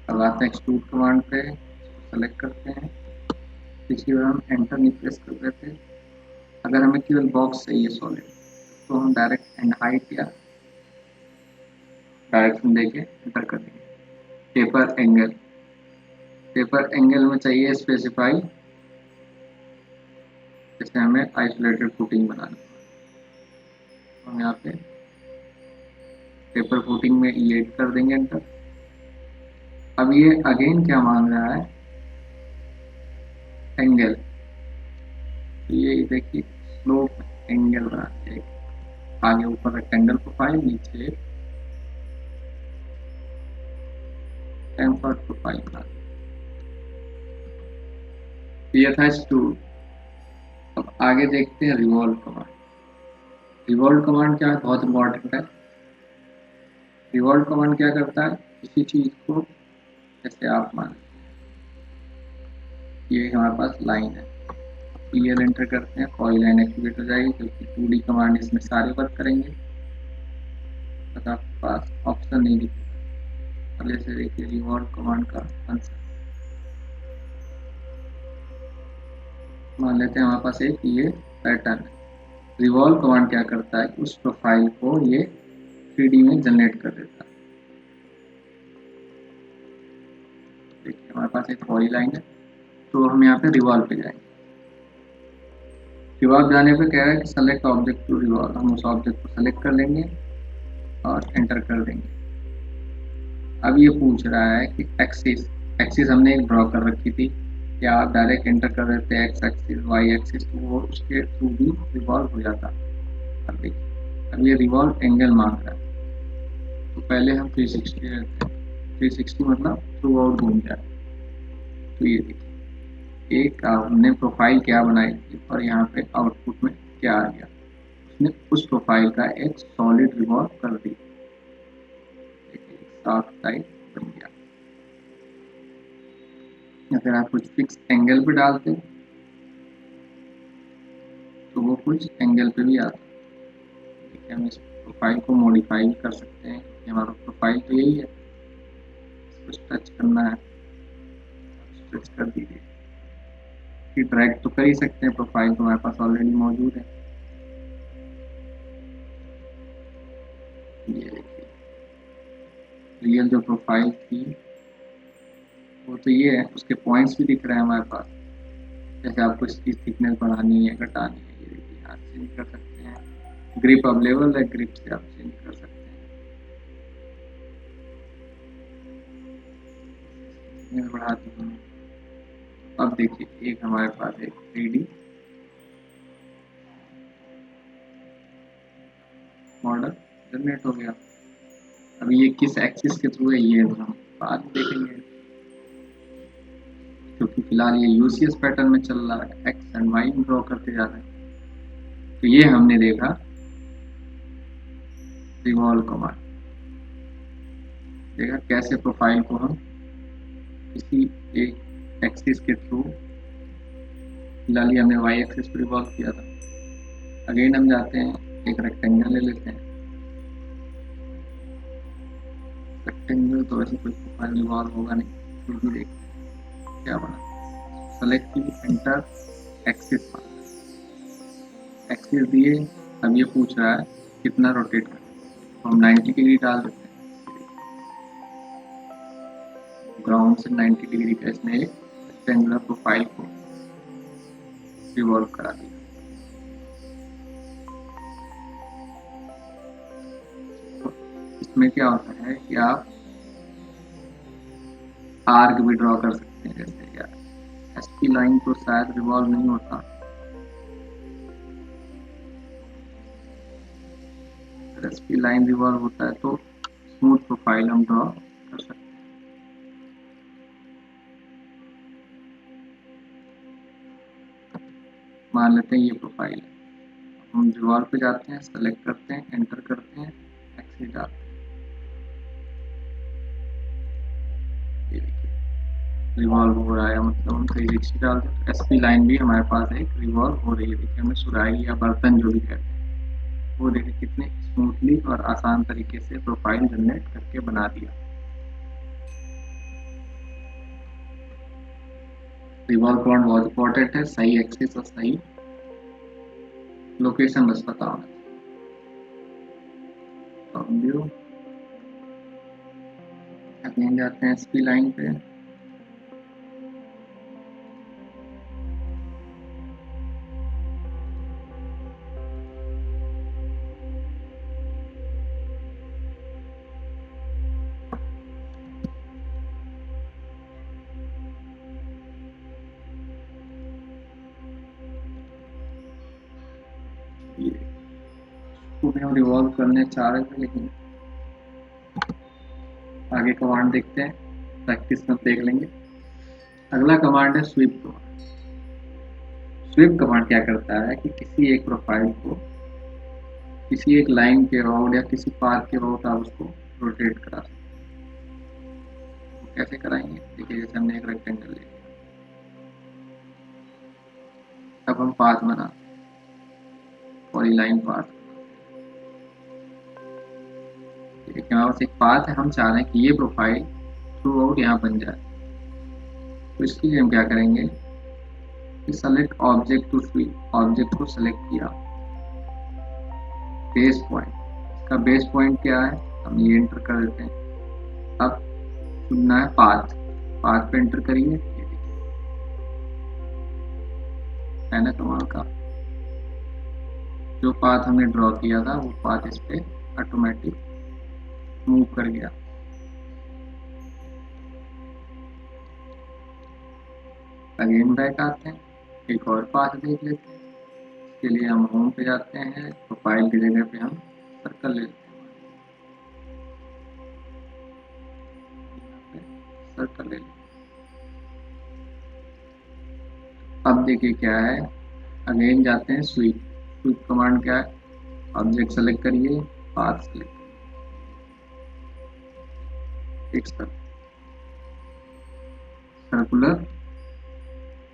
अब आते हैं एक्सट्रूड कमांड पे, सेलेक्ट करते हैं। पिछली बार हम एंटर नहीं प्रेस कर रहे थे। अगर हमें केवल बॉक्स चाहिए सॉलिड, तो हम डायरेक्ट एंड हाइट या डायरेक्शन देके एंटर कर देंगे। टेपर एंगल, टेपर एंगल में चाहिए स्पेसिफाई, जैसे हमें आइसोलेटेड फुटिंग बनानी है, हम यहाँ पे टेपर फुटिंग में ई एड कर देंगे, एंटर। अब ये अगेन क्या मांग रहा है, एंगल। तो ये देखिए स्लोप एंगल बना के आगे ऊपर रेक्टेंगल प्रोफाइल, नीचे टेम्पर्ड प्रोफाइल बना। ये था एक्सट्रूड। अब आगे देखते हैं रिवॉल्व कमांड। रिवॉल्व कमांड क्या है, बहुत इंपॉर्टेंट है। रिवॉल्व कमांड क्या करता है, किसी चीज को, जैसे आप मान, ये हमारे पास लाइन है, क्लियर एंटर करते हैं, कोई लाइन एक्टिवेट हो जाएगी, क्योंकि 2D कमांड इसमें सारे वर्क करेंगे। बस आपके पास ऑप्शन नहीं दिखेगा। अब जैसे देखिए रिवॉल्व कमांड का आंसर मान लेते हैं, हमारे पास एक ये पैटर्न है। रिवॉल्व कमांड क्या करता है, उस प्रोफाइल को ये 3D में जनरेट कर देता है। देखिए हमारे पास एक पॉली लाइन है, तो हम यहाँ पे रिवॉल्व पे जाएंगे। रिवॉल्व जाने पे कह रहा है कि सेलेक्ट ऑब्जेक्ट टू रिवॉल्व, हम उस ऑब्जेक्ट को सेलेक्ट कर लेंगे और एंटर कर देंगे। अब ये पूछ रहा है कि एक्सिस, एक्सिस हमने एक ड्रॉ कर रखी थी, या आप डायरेक्ट एंटर कर देते हैं एक्स एक्सिस वाई एक्सिस, तो वो उसके थ्रू भी रिवॉल्व हो जाता। अब देखिए अब ये रिवॉल्व एंगल मांग रहा है, तो पहले हम 360 रहते हैं, 360 मतलब थ्रू आउट घूम जाए। तो ये देखिए एक हमने प्रोफाइल क्या बनाई थी और यहाँ पे आउटपुट में क्या आ गया, उसने उस प्रोफाइल का एक सॉलिड रिवॉल्व कर दिया। डार्क साइड बन गया। अगर आप कुछ फिक्स एंगल पे डालते हैं तो वो कुछ एंगल पे भी आता है। ठीक है, हम इस प्रोफाइल को मॉडिफाई कर सकते हैं क्योंकि हमारा प्रोफाइल तो यही है। इसको टच करना है, टच कर दीजिए। ड्रैग तो कर ही सकते हैं, प्रोफाइल तो हमारे पास ऑलरेडी मौजूद है। ये देखिए रियल जो प्रोफाइल थी वो तो ये है, उसके पॉइंट्स भी दिख रहे हैं हमारे पास। जैसे आपको इसकी थिकनेस बढ़ानी है घटानी है, ये देखिए यहाँ चेंज कर सकते हैं। ग्रिप अवेलेबल है, ग्रिप से आप चेंज कर सकते हैं, बढ़ा दीजिए। अब देखिए एक हमारे पास एक 3D मॉडल जनरेट हो गया। अब ये किस एक्सिस के थ्रू है ये हम बाद में देखेंगे, क्योंकि फिलहाल ये यूसीएस पैटर्न में चल रहा है, एक्स एंड वाई ड्रॉ करते जा रहे हैं। तो ये हमने देखा रिवॉल्व कमांड, देखा कैसे प्रोफाइल को हम किसी एक एक्सिस के थ्रू, फिलहाल ये हमने वाई एक्सिस पर रिवॉल्व किया था। अगेन हम जाते हैं, एक रेक्टेंगल ले लेते हैं। रेक्टेंगल तो वैसे कोई प्रोफाइल रिवॉल्व होगा नहीं, फिर भी देखते हैं क्या बना। सेलेक्ट की, एंटर, एक्सिस एक्सिस दिए। अब ये पूछ रहा है कितना रोटेट करना, तो हम 90 डिग्री डाल देते हैं। ग्राउंड से 90 डिग्री का इसने एक रेक्टेंगुलर प्रोफाइल को रिवॉल्व करा दिया। तो इसमें क्या होता है कि आप आर्क भी ड्रॉ कर सकते हैं। जैसे यार एसपी लाइन तो शायद रिवॉल्व नहीं होता, अगर एसपी लाइन रिवॉल्व होता है तो स्मूथ प्रोफाइल हम ड्रॉ कर सकते हैं। मान लेते हैं ये प्रोफाइल है, हम रिवॉल्व पे जाते हैं, सेलेक्ट करते हैं, एंटर करते हैं, एक्सिस डालते हैं। ये देखिए रिवॉल्व हो रहा है, मतलब हम 360 डालते हैं तो एसपी लाइन भी हमारे पास एक रिवॉल्व हो रही है। देखिए हमें सुराही या बर्तन जो भी कहते हैं वो देखिए कितने स्मूथली और आसान तरीके से प्रोफाइल जनरेट करके बना दिया। रिवॉल्व कमांड बहुत इंपॉर्टेंट है, सही एक्सिस और सही लोकेशन बस पता होना चाहिए। अगेन जाते हैं एसपी लाइन पे, हम रिवॉल्व करने चाह रहे थे लेकिन आगे कमांड देखते हैं, प्रैक्टिस में देख लेंगे। अगला कमांड है स्वीप कमांड। स्वीप कमांड क्या करता है कि किसी एक प्रोफाइल को किसी एक लाइन के अबाउट या किसी पाथ के अबाउट आप उसको रोटेट करा सकते हैं। तो कैसे कराएंगे, देखिए जैसे हमने एक रेक्टेंगल ले लिया, अब हम पाथ बनाते हैं, पॉलीलाइन पाथ। देखिए हमारे पास एक पाथ है, हम चाह रहे हैं कि ये प्रोफाइल थ्रू आउट यहाँ बन जाए। तो इसके लिए हम क्या करेंगे कि select object to sweep, object को सेलेक्ट किया, बेस पॉइंट, इसका बेस पॉइंट क्या है हम ये एंटर कर देते हैं। अब चुनना है पाथ, पाथ पे एंटर करिए, ये देखिए है ना कमाल का, जो पाथ हमने ड्रॉ किया था वो पाथ इस पे ऑटोमेटिक मूव कर गया। अगेन बैक आते हैं, एक और पाथ देख लेते हैं। इसके लिए हम होम पे जाते हैं, प्रोफाइल की जगह पे हम सर्कल ले लेते हैं, सर्कल ले लेते हैं। अब देखिए क्या है, अगेन जाते हैं स्वीप। स्वीप कमांड क्या है, ऑब्जेक्ट सेलेक्ट करिए, पाथ सेलेक्ट, एक सर्कुलर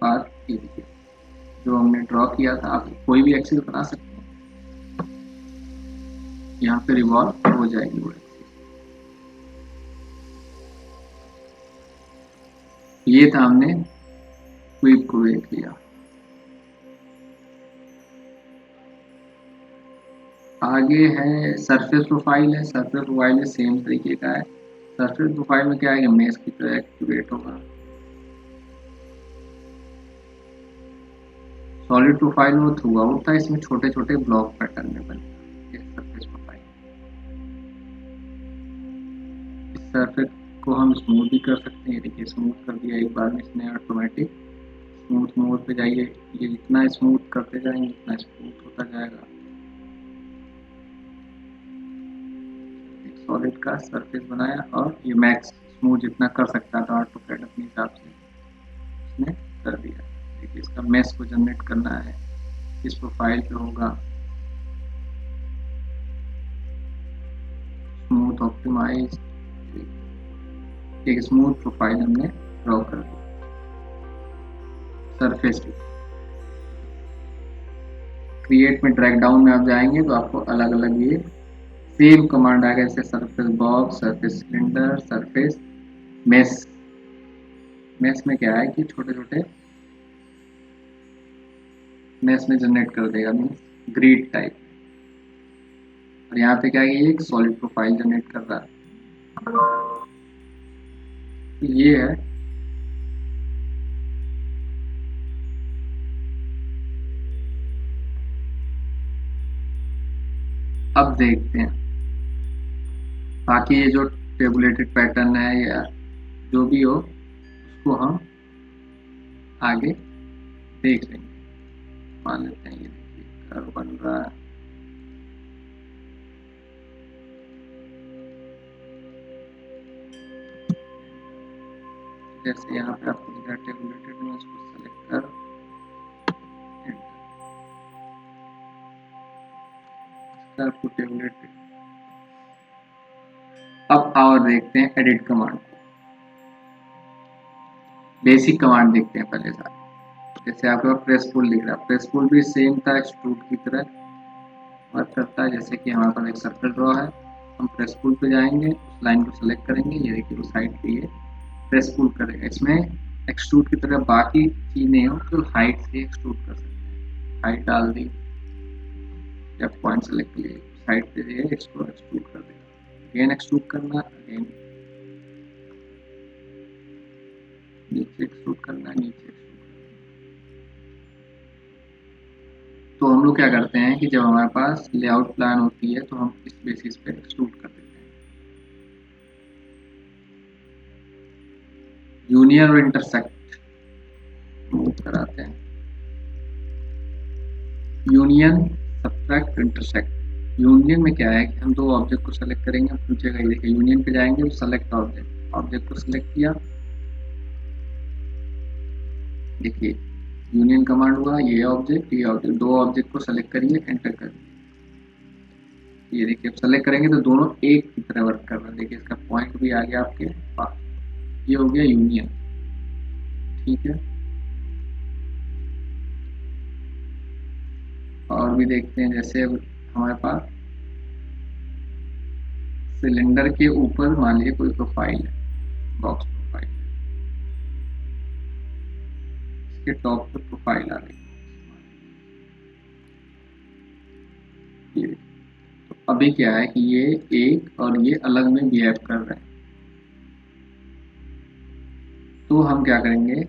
पाथ ये देखिए जो हमने ड्रॉ किया था। आप कोई भी एक्सिस बना सकते हैं, यहाँ पे रिवॉल्व हो जाएगी वो एक्सिस। ये था, हमने क्यूब को देख लिया। आगे है सरफेस प्रोफाइल है। सरफेस प्रोफाइल में सेम तरीके का है। सरफेस प्रोफाइल में क्या है कि मेश की तरह एक्टिवेट होगा। सॉलिड प्रोफाइल में थ्रू आउट था, इसमें छोटे छोटे ब्लॉक पैटर्न में बने सरफेस प्रोफाइल। इस सरफेस को हम स्मूथ भी कर सकते हैं। देखिए स्मूथ कर दिया एक बार में इसने ऑटोमेटिक। स्मूथ मोड पे जाइए, ये जितना स्मूथ करते जाएंगे उतना स्मूथ होता जाएगा। एक सॉलिड का सरफेस बनाया और ये मैक्स स्मूथ जितना कर सकता था ऑटोकैड अपने हिसाब से इसने कर दिया। देखिए इसका मैश को जनरेट करना है, इस प्रोफाइल पे होगा स्मूथ ऑप्टिमाइज। एक स्मूथ प्रोफाइल हमने ड्रॉ कर दी सरफेस पे। क्रिएट में ड्रैग डाउन में आप जाएंगे तो आपको अलग अलग ये सेम कमांड आएगा, जैसे surface box, surface cylinder, surface mesh. Mesh में क्या है कि छोटे छोटे मैश में जनरेट कर देगा, मीन्स ग्रिड टाइप। और यहाँ पे क्या है, ये एक सॉलिड प्रोफाइल जनरेट कर रहा है। ये है अब देखते हैं बाकी ये जो टेबुलेटेड पैटर्न है या जो भी हो उसको हम आगे देख लेंगे। मान लेते हैं ये देखिए कर्व बन रहा है। जैसे यहाँ पे आपको दिख रहा है टेबुलेटेड में, उसको सेलेक्ट कर आपको टेबुलेटेड। अब और देखते हैं एडिट कमांड को। बेसिक कमांड देखते हैं पहले सारे। जैसे आपके पास प्रेस पुल दिख रहा है, प्रेस पुल भी सेम था, एक्सट्रूड की तरह वर्क करता है। जैसे कि हमारे पास एक सर्कल ड्रॉ है, हम प्रेस पुल पे जाएंगे, उस लाइन को सेलेक्ट करेंगे, ये देखिए वो साइड पे ये प्रेस पुल करेगा। इसमें एक्सट्रूड की तरह बाकी चीज नहीं हो तो हाइट से एक्सट्रूड कर सकते हैं। हाइट डाल दी या पॉइंट सेलेक्ट किए, साइड पे ये एक्सट्रूड कर देगा। अगेन एक्सट्रूड करना, अगेन नीचे एक्सट्रूड करना, नीचे एक्सट्रूड करना। तो हम लोग क्या करते हैं कि जब हमारे पास लेआउट प्लान होती है तो हम इस बेसिस पे एक्सट्रूड कर देते हैं। यूनियन और इंटरसेक्ट मूव कराते हैं। Union, subtract, intersect. यूनियन में क्या है कि हम दो ऑब्जेक्ट को सेलेक्ट करेंगे, हम पूछेगा ये देखिए यूनियन पे जाएंगे तो सेलेक्ट ऑब्जेक्ट, ऑब्जेक्ट को सेलेक्ट किया, देखिए यूनियन कमांड हुआ, ये ऑब्जेक्ट, दो ऑब्जेक्ट को सेलेक्ट करिए, एंटर करिए। ये देखिए अब सेलेक्ट करेंगे तो दोनों एक की तरह वर्क कर रहे हैं। देखिए इसका पॉइंट भी आ गया आपके पास, ये हो गया यूनियन। ठीक है, और भी देखते हैं। जैसे अब हमारे पास सिलेंडर के ऊपर मान लीजिए कोई प्रोफाइल है, बॉक्स प्रोफाइल, इसके टॉप पे प्रोफाइल आ रही है। ये तो अभी क्या है कि ये एक और ये अलग में बिहेव कर रहे हैं। तो हम क्या करेंगे,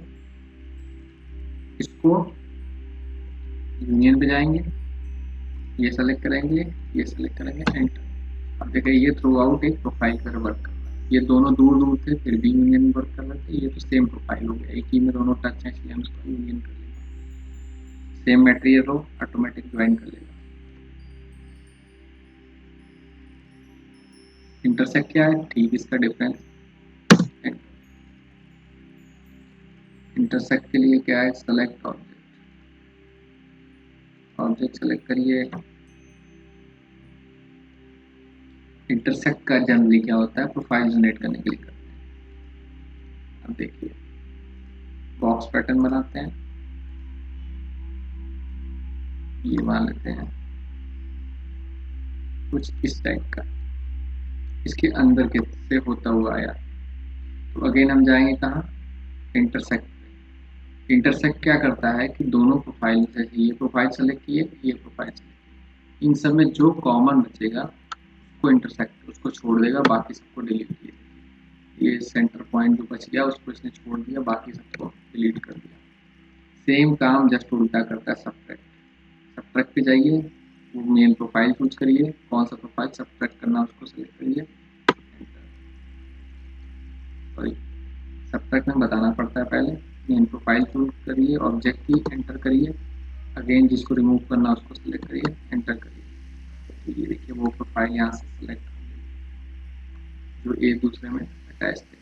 इसको यूनियन पे जाएंगे, ये सेलेक्ट करेंगे, ये सेलेक्ट करेंगे, एंटर। अब देखिए ये थ्रू आउट एक प्रोफाइल पर वर्क कर रहा है। ये दोनों दूर दूर थे फिर भी यूनियन में वर्क कर रहे थे, ये तो सेम प्रोफाइल हो गया, एक ही में दोनों टच है, इसलिए हम इसको यूनियन कर लेंगे। सेम मटेरियल हो, ऑटोमेटिक ज्वाइन कर लेगा। इंटरसेक्ट क्या है, ठीक इसका डिफरेंस। इंटरसेक्ट के लिए क्या है, सेलेक्ट ऑब्जेक्ट, ऑब्जेक्ट सेलेक्ट करिए। इंटरसेक्ट का जनरली क्या होता है, प्रोफाइल जनरेट करने के लिए अब देखिए बॉक्स पैटर्न बनाते हैं, ये मान लेते हैं कुछ इस टाइप का, इसके अंदर के से होता हुआ आया। तो अगेन हम जाएंगे कहाँ, इंटरसेक्ट। इंटरसेक्ट क्या करता है कि दोनों प्रोफाइल, जैसे ये प्रोफाइल सेलेक्ट किए, ये प्रोफाइल सेलेक्ट, इन सब में जो कॉमन बचेगा उसको इंटरसेक्ट, उसको छोड़ देगा, बाकी सबको डिलीट किया। ये सेंटर पॉइंट जो बच गया उसको इसने छोड़ दिया, बाकी सबको डिलीट कर दिया। सेम काम जस्ट उल्टा करता है सब्ट्रैक्ट। सब्ट्रैक्ट पे जाइए, वो मेन प्रोफाइल चूज करिए, कौन सा प्रोफाइल सब्ट्रैक्ट करना है उसको सेलेक्ट करिए, सॉरी सब्ट्रैक्ट में बताना पड़ता है पहले। मेन प्रोफाइल चूज करिए, ऑब्जेक्ट की एंटर करिए, अगेन जिसको रिमूव करना है उसको सेलेक्ट करिए, एंटर करिए। तो ये देखिए वो प्रोफाइल यहाँ से सेलेक्ट हो गई जो एक दूसरे में अटैच थे।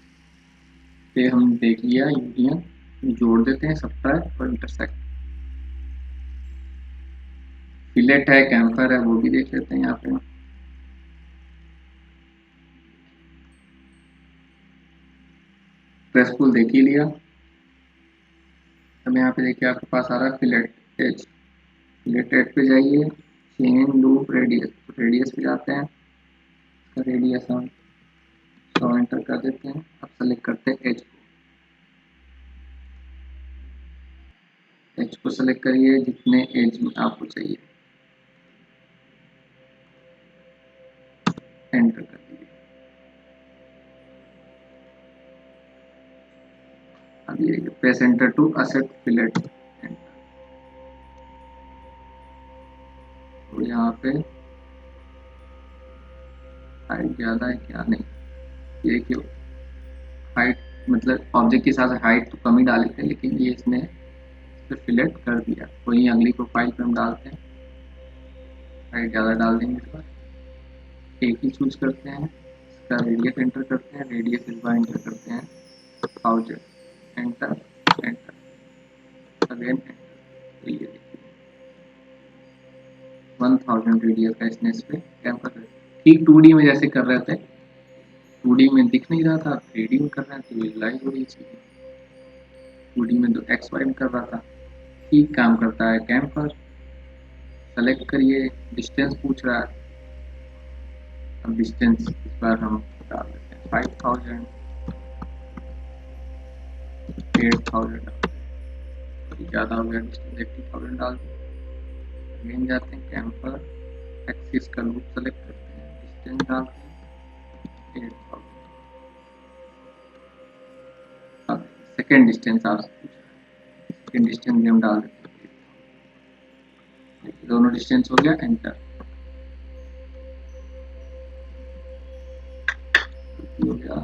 ये हम देख लिया यूनियन, जोड़ देते हैं सब्ट्रैक्ट और इंटरसेक्ट। फिलेट है, कैम्फर है, वो भी देख लेते हैं यहाँ पे। प्रेसफुल देख ही लिया। अब यहाँ पे देखिए आपके पास आ रहा है फिलेट एज। फिलेट एज पे जाइए, चेन लूप रेडियस, तो रेडियस पे जाते हैं, इसका रेडियस हम 100 एंटर कर देते हैं। अब सेलेक्ट करते हैं एज को, एज को सेलेक्ट करिए जितने एज में आपको चाहिए, एंटर कर दीजिए। अब ये press enter to accept fillet, तो यहाँ पे हाइट ज़्यादा है क्या, नहीं, ये क्यों हाइट, मतलब ऑब्जेक्ट के हिसाब से हाइट तो कम ही डाले थे, लेकिन ये इसने इस पर फिलेट कर दिया। वहीं अगली प्रोफाइल पे हम डालते हैं, हाइट ज़्यादा डाल देंगे इस बार, एक ही चूज करते हैं, इसका रेडियस एंटर करते हैं, रेडियस इस बार एंटर करते हैं 1000, एंटर, एंटर, अगेन एंटर। तो ये देखिए 1000 रेडियस का इसने इस पे कैम्पर कर, ठीक 2D में जैसे कर रहे थे, 2D में दिख नहीं रहा था, 3D में कर रहे हैं तो विजुलाइज हो रही चीज़ें। 2D में तो एक्स वाई में कर रहा था। ठीक काम करता है कैम्पर। सेलेक्ट करिए, डिस्टेंस पूछ रहा है, अब डिस्टेंस इस बार हम डाल देते हैं 5000, 8000, ज़्यादा हो गया डिस्टेंस, 80,000 डाल दें। अगेन जाते हैं कैम्पर, एक्सिस का लूप सेलेक्ट करते हैं, डिस्टेंस डालते हैं 8000। अब सेकेंड डिस्टेंस आपसे पूछ रहा है, सेकेंड डिस्टेंस भी हम डाल देते हैं, दोनों डिस्टेंस हो गया, एंटर हो गया।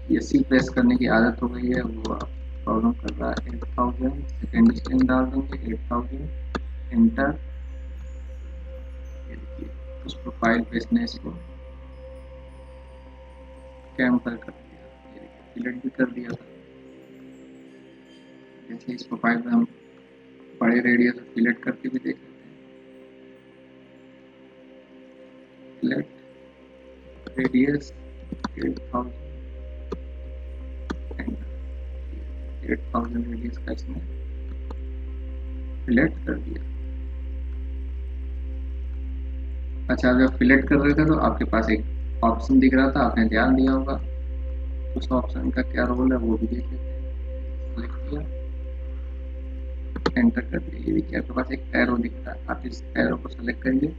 ये सी प्रेस करने की आदत हो गई है, वो प्रॉब्लम कर रहा है। 8000 सेकेंड डिस्टेंस डाल देंगे, 8000, एंटर। ये देखिए उस प्रोफाइल पे इसने इसको कैम्पर कर दिया, ये देखिए फिलेट भी कर दिया था। जैसे इस प्रोफाइल पे हम बड़े रेडियस से फिलेट करके भी देख लेते हैं, फिलेट रेडियस 8000, एंटर। 8000 रेडियस का इसने फिलेट कर दिया। अच्छा, जब फिलेट कर रहे थे तो आपके पास एक ऑप्शन दिख रहा था, आपने ध्यान दिया होगा, उस ऑप्शन का क्या रोल है वो भी देख लेते हैं। क्लिक किया, एंटर कर दिया, ये देखिए आपके पास एक एरो दिख रहा है, आप इस एरो को सेलेक्ट करिए।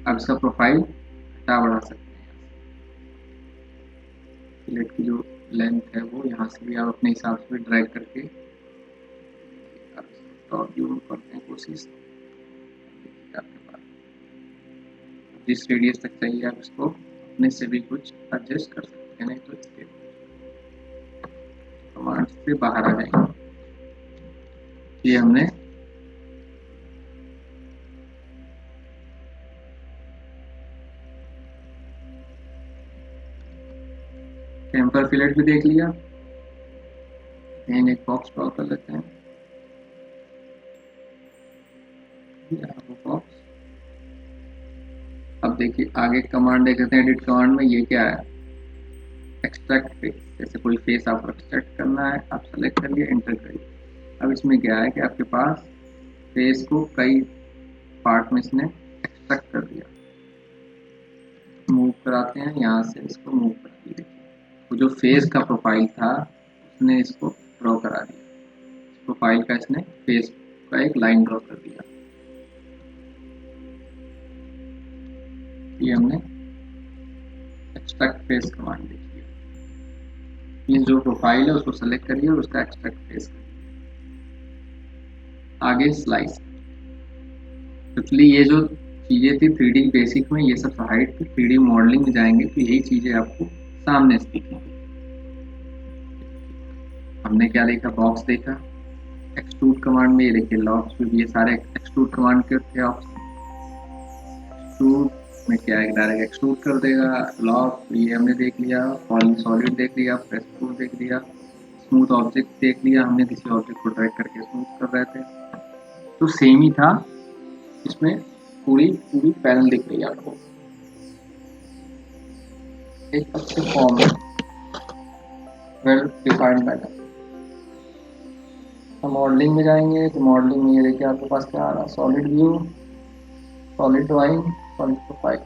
अब इसका प्रोफाइल हटा बढ़ा सकते हैं, फिलेट की जो लेंथ है वो यहाँ से भी आप अपने हिसाब से ड्रैग करके टॉप व्यू में करते हैं कोशिश। आपके पास जिस रेडियस तक चाहिए आप इसको अपने से भी कुछ एडजस्ट कर सकते हैं, नहीं तो इसके कमांड से बाहर आ जाएंगे। ये हमने कैम्पर फिलेट भी देख लिया। एक बॉक्स ड्रॉ कर लेते हैं, वो बॉक्स। अब देखिए आगे कमांड देख लेते हैं, एडिट कमांड में ये क्या है, एक्सट्रैक्ट फेस, जैसे कोई फेस आपको एक्सट्रैक्ट करना है, आप सेलेक्ट करिए, एंटर करिए। अब इसमें क्या है कि आपके पास फेस को कई पार्ट में इसने एक्सट्रैक्ट कर दिया। मूव कराते हैं यहाँ से, इसको मूव करा दिया। देखिए वो जो फेस का प्रोफाइल था उसने इसको ड्रॉ करा दिया, प्रोफाइल का इसने फेस का एक लाइन ड्रॉ कर दिया। ये हमने एक्सट्रैक्ट फेस कमांड देखी है। ये जो प्रोफाइल है उसको सेलेक्ट करिए और उसका एक्सट्रैक्ट फेस करिए। आगे स्लाइस, एक्चुअली ये जो चीज़ें थी 3D बेसिक में, ये सब हाइड थी। 3D मॉडलिंग में जाएंगे तो यही चीज़ें आपको सामने से दिखेंगी। हमने क्या देखा, बॉक्स देखा। एक्सट्रूड कमांड में ये देखिए लॉक्स में भी ये सारे एक्सट्रूड कमांड के थे ऑप्शन। एक्सट्रूड में क्या है, डायरेक्ट एक्सट्रूड कर देगा। लॉक ये हमने देख लिया, सॉलिड देख लिया, प्रेस टूल देख लिया, स्मूथ ऑब्जेक्ट देख लिया। हमने किसी ऑब्जेक्ट को ड्रैग करके स्मूथ कर रहे थे, तो सेम ही था। इसमें पूरी पूरी पैनल दिख रही है आपको, एक अच्छे फॉर्म में, वेल डिफाइंड पैटर्न। हम मॉडलिंग में जाएंगे तो मॉडलिंग में ये देखिए आपके पास क्या आ रहा है, solid view, solid drawing, solid profile.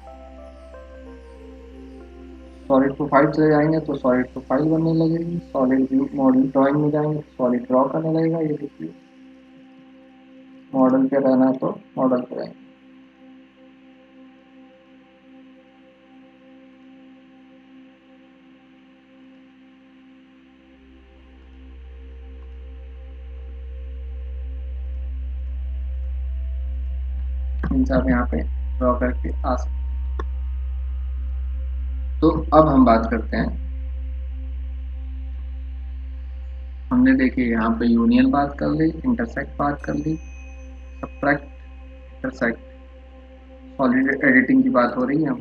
Solid profile चले जाएंगे तो सॉलिड प्रोफाइल बनने लगेगी। सॉलिड व्यू मॉडल ड्राइंग में जाएंगे तो सॉलिड ड्रॉ करने लगेगा। ये देखिए मॉडल पे रहना है तो मॉडल पे रहेंगे। आप यहाँ पे ड्रॉ करके आ सकते। तो अब हम बात करते हैं, हमने देखिए यहाँ पे यूनियन बात कर ली, इंटरसेक्ट बात कर ली, सब्ट्रैक्ट, इंटरसेक्ट, सॉलिड एडिटिंग की बात हो रही है।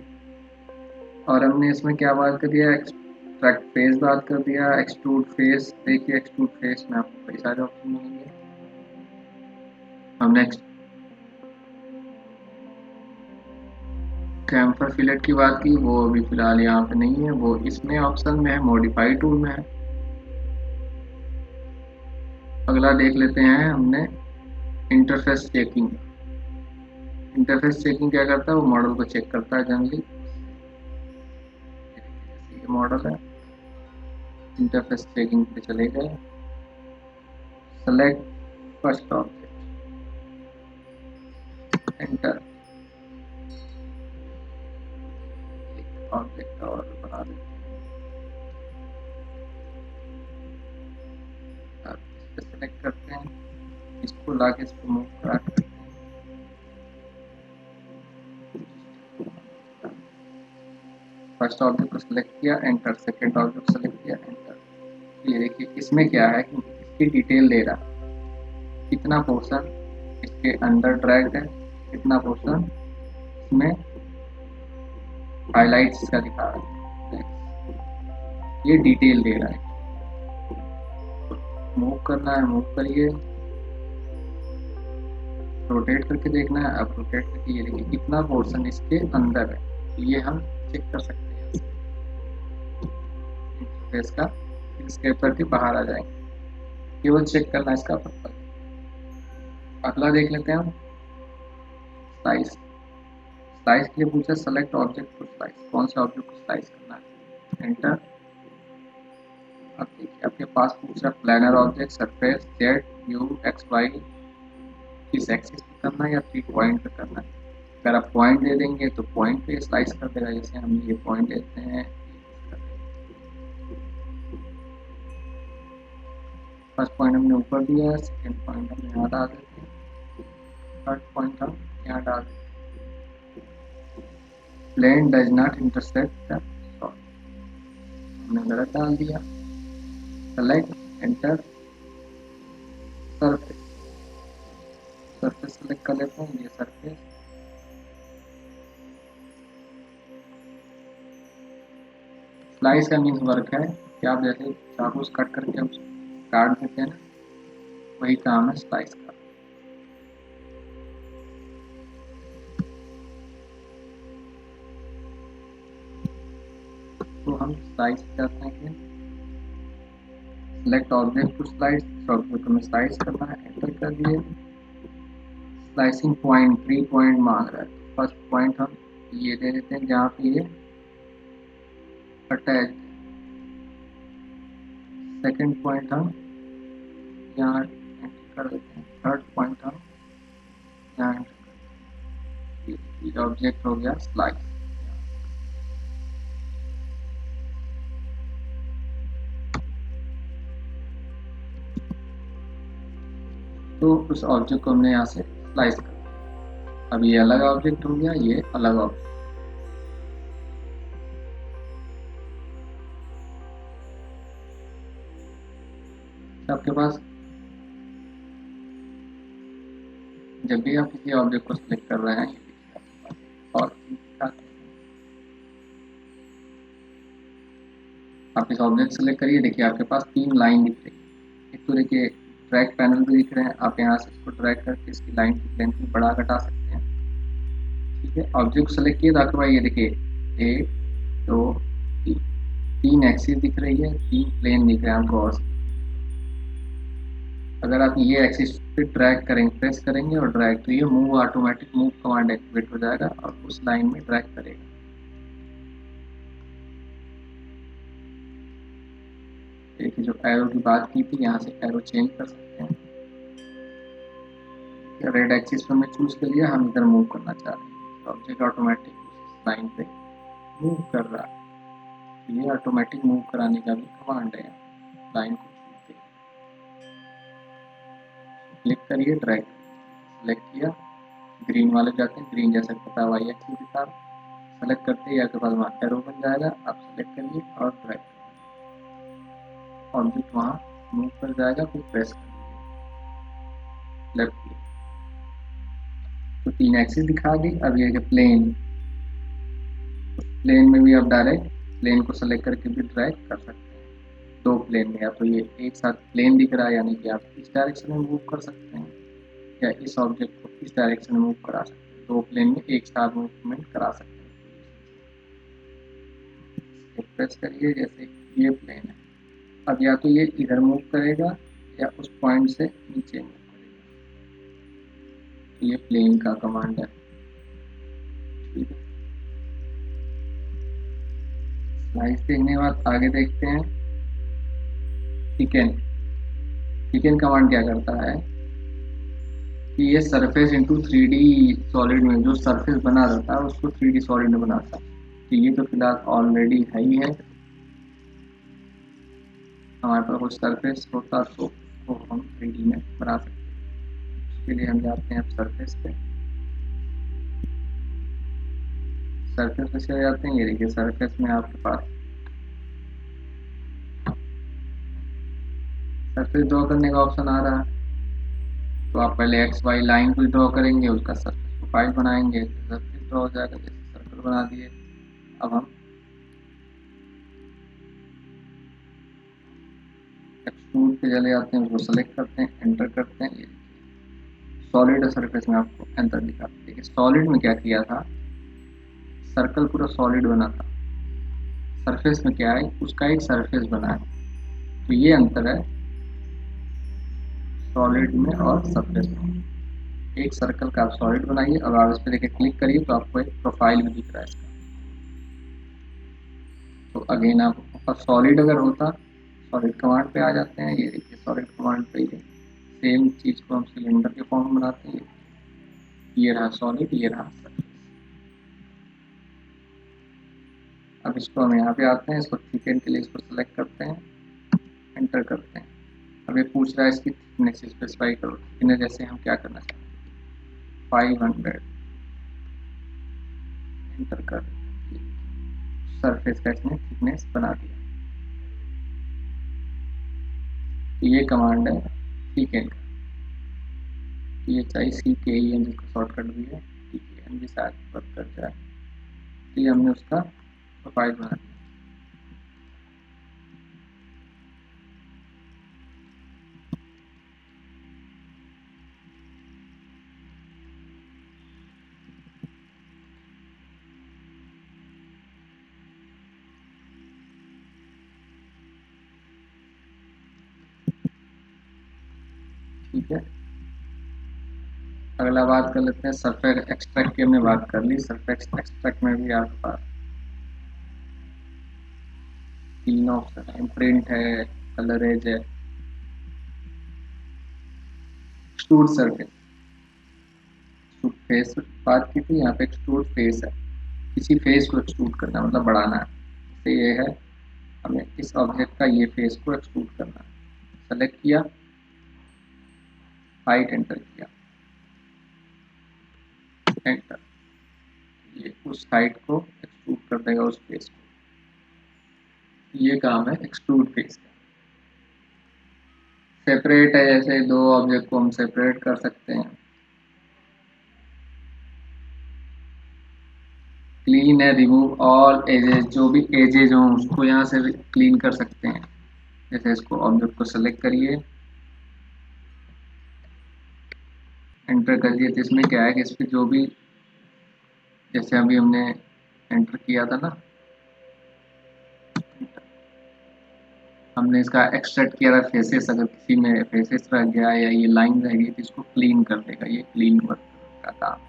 और हमने इसमें क्या बात कर दिया, एक्सट्रैक्ट फेस बात कर दिया, एक्सट्रूड फेस। देखिए एक्सट्रूड फेस में आपको कई सारे ऑप्शन मिलेंगे। हमने कैम्फर फिलेट की बात की, वो अभी फिलहाल यहाँ पे नहीं है, वो इसमें ऑप्शन में है, मॉडिफाई टूल में है। अगला देख लेते हैं हमने इंटरफेस चेकिंग। इंटरफेस चेकिंग क्या करता है, वो मॉडल को चेक करता है जनरली। ये मॉडल है, इंटरफेस चेकिंग पे चले गए। Select first object, enter. Object और बना देते हैं, इस पे सेलेक्ट करते हैं, इसको लाके इसको मूव करा करते हैं। फर्स्ट ऑब्जेक्ट को सिलेक्ट किया, एंटर। सेकेंड ऑब्जेक्ट सेलेक्ट किया, एंटर। ये देखिए इसमें क्या है कि इसकी डिटेल दे रहा, कितना पोर्शन इसके अंडर ड्रैग्ड है, कितना पोर्शन इसमें हाइलाइट्स का दिखा रहा है, ये डिटेल दे रहा है। मूव करना है, मूव करिए, रोटेट करके देखना है, अब रोटेट करके ये देखिए कितना पोर्शन इसके अंदर है, तो ये हम चेक कर सकते हैं इंटरफेस का। स्केप करके बाहर आ जाएंगे, केवल चेक करना इसका पर्पज। अगला देख लेते हैं हम स्लाइस। स्लाइस के लिए पूछा सेलेक्ट ऑब्जेक्ट टू स्लाइस, कौन से ऑब्जेक्ट को स्लाइस करना है, एंटर। अब देखिए आपके पास पूछा planar object, surface, Z, view, X Y, किस एक्सिस पे करना है या 3 पॉइंट पे करना है। अगर आप पॉइंट दे देंगे तो पॉइंट पे स्लाइस कर देगा, जैसे हम ये पॉइंट देते हैं। फर्स्ट पॉइंट हमने ऊपर दिया है, सेकेंड पॉइंट हम यहाँ डाल देते हैं, थर्ड पॉइंट हम यहाँ डाल देते हैं। Plane does not intersect the solid, हमने गलत डाल दिया। Select, enter, surface. Surface select कर लेते हैं, ये सरफेस। स्लाइस का मीन्स वर्क है कि आप जैसे चाकू से कट करके हम काट देते हैं ना, वही काम है स्लाइस का। तो हम हम स्लाइस जाते हैं, select object to slice, object को हमें स्लाइस करना है, एंटर कर दिए। स्लाइसिंग पॉइंट 3 पॉइंट मांग रहा है, फर्स्ट पॉइंट हम ये दे देते हैं जहाँ पे ये अटैच, सेकंड पॉइंट हम यहाँ एंटर कर देते हैं, थर्ड पॉइंट हम यहाँ एंटर कर देते हैं। ये ऑब्जेक्ट हो गया स्लाइस। तो उस ऑब्जेक्ट को हमने यहाँ से स्लाइस कर दिया। अब ये अलग ऑब्जेक्ट हो गया, ये अलग ऑब्जेक्ट। आपके पास जब भी आप किसी ऑब्जेक्ट को सिलेक्ट कर रहे हैं, ये देखिए आपके पास और आप इस ऑब्जेक्ट सेलेक्ट करिए, देखिए आपके पास 3 लाइन दिख रही है। एक तो देखिए ट्रैक पैनल भी दिख रहे हैं, आप यहाँ से इसको ड्रैग करके इसकी लाइन की लेंथ भी बढ़ा घटा सकते हैं। ठीक है, ऑब्जेक्ट सेलेक्ट किए तो आपके पास ये देखिए 1 2 3 3 एक्सिस दिख रही है, 3 प्लेन दिख रहे हैं आपको। और अगर आप ये एक्सिस पे ड्रैग करेंगे, प्रेस करेंगे और ड्रैग, तो ये move automatic move command activate हो जाएगा और उस लाइन में ड्रैग करेगा। देखिए जो एरो की बात की थी, यहाँ से एरो चेंज कर सकते हैं। रेड एक्सिस पे हमने चूज कर लिया, हम इधर मूव करना चाह रहे हैं, तो ऑब्जेक्ट ऑटोमेटिक उस लाइन पे मूव कर रहा है। तो ये ऑटोमेटिक मूव कराने का भी कमांड है। लाइन को चूज करिए, क्लिक करिए, ड्रैग सेलेक्ट किया, ग्रीन वाले जाते हैं, ग्रीन जैसा पता वाई एक्सिस दिखा, सेलेक्ट करते ही आपके पास वहाँ एरो बन जाएगा। आप सेलेक्ट करिए और ड्रैग करिए, ऑब्जेक्ट वहाँ मूव कर जाएगा, फिर प्रेस कर दीजिए लेफ्ट क्लिक, तो 3 एक्सिस दिखा दी। अब ये प्लेन, प्लेन में भी आप डायरेक्ट प्लेन को सेलेक्ट करके भी ड्रैग कर सकते हैं। 2 प्लेन में, या तो ये एक साथ प्लेन दिख रहा है, यानी कि आप इस डायरेक्शन में मूव कर सकते हैं, या इस ऑब्जेक्ट को इस डायरेक्शन में मूव करा सकते हैं। 2 प्लेन में एक साथ मूवमेंट करा सकते हैं। प्रेस करिए, जैसे ये प्लेन है, अब या तो ये इधर मूव करेगा या उस पॉइंट से नीचे मूव करेगा। तो ये प्लेन का कमांड है। ठीक है, स्लाइस देखने के बाद आगे देखते हैं थिकन। थिकन कमांड क्या करता है कि ये सरफेस इंटू 3D सॉलिड में जो सरफेस बना रहता है उसको 3D सॉलिड में बनाता है। तो ये तो फिलहाल ऑलरेडी है ही है, हमारे पास कुछ सरफेस होता तो उसको हम 3D में बना सकते हैं। उसके लिए हम जाते हैं अब सरफेस पे, सरफेस पे चले जाते हैं। ये देखिए सरफेस में आपके पास सरफेस ड्रॉ करने का ऑप्शन आ रहा है। तो आप पहले एक्स वाई लाइन को ड्रॉ करेंगे, उसका सरफेस प्रोफाइल बनाएंगे, सरफेस ड्रॉ हो जाएगा। जैसे सर्कल बना दिए। अब हम एक्सट्रूड पे चले जाते हैं, उसको सेलेक्ट करते हैं, एंटर करते हैं। ये सॉलिड सरफेस में आपको एंटर दिखाते हैं। देखिए सॉलिड में क्या किया था, सर्कल पूरा सॉलिड बना था, सरफेस में क्या है, उसका एक सरफेस बना है। तो ये अंतर है सॉलिड में और सरफेस में। एक सर्कल का आप सॉलिड बनाइए, अब आप इस पर देखिए क्लिक करिए तो आपको एक प्रोफाइल भी दिख रहा है इसका। तो अगेन आप सॉलिड अगर होता, सॉलिड कमांड पे आ जाते हैं। ये देखिए सॉलिड कमांड पे ये सेम चीज को हम सिलेंडर के फॉर्म में बनाते हैं। ये रहा सॉलिड, ये रहा सरफेस। अब इसको हम यहाँ पे आते हैं, इसको थिकनेस के लिए इसको सेलेक्ट करते हैं, एंटर करते हैं। अब ये पूछ रहा है इसकी थिकनेस स्पेसिफाई करो। थिकनेस जैसे हम क्या करना चाहते हैं 500, एंटर कर, सरफेस का इसने थिकनेस बना दिया। तो ये कमांड है थिकन का। THICKEN जिसका शॉर्टकट भी है, TKN भी शायद वर्क कर जाए। तो ये हमने उसका प्रोफाइल बना दिया। ठीक है, अगला बात कर लेते हैं सरफेस एक्सट्रैक्ट की। हमने बात कर ली। सरफेस एक्सट्रैक्ट में भी आपके पास 3 ऑप्शन है, प्रिंट है, कलर एज है, एक्सट्रूड सरफेस। फेस बात की थी, यहाँ पे एक्सट्रूड फेस है, किसी फेस को एक्सट्रूड करना मतलब बढ़ाना है। तो ये है, हमें इस ऑब्जेक्ट का ये फेस को एक्सट्रूड करना है। सेलेक्ट किया, हाइट एंटर किया, एंटर, ये उस हाइट को एक्सट्रूड कर देगा उस फेस को। ये काम है एक्सट्रूड फेस का। सेपरेट है, जैसे दो ऑब्जेक्ट को हम सेपरेट कर सकते हैं। क्लीन है, रिमूव ऑल एजेस, जो भी एजेस हों उसको यहाँ से क्लीन कर सकते हैं। जैसे इसको ऑब्जेक्ट को सेलेक्ट करिए, एंटर कर दिए, तो इसमें क्या है कि इस पर जो भी, जैसे अभी हमने एंटर किया था ना, हमने इसका एक्सट्रैक्ट किया था फेसेस, अगर किसी में फेसेस रह गया या ये लाइन रह गई तो इसको क्लीन कर देगा। ये क्लीन वर्क का काम।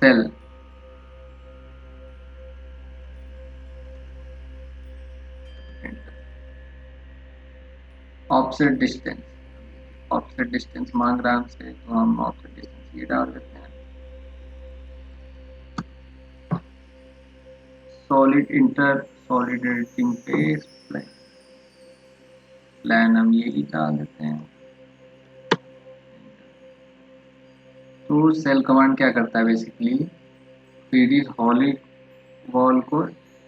Shell, offset distance, offset distance मांग रहा है हमसे, तो हम ऑफसेट डिस्टेंस ये डाल देते हैं। Solid inter solid editing face plan हम यही डाल देते हैं। तो सेल कमांड क्या करता है बेसिकली, 3D सॉलिड वॉल को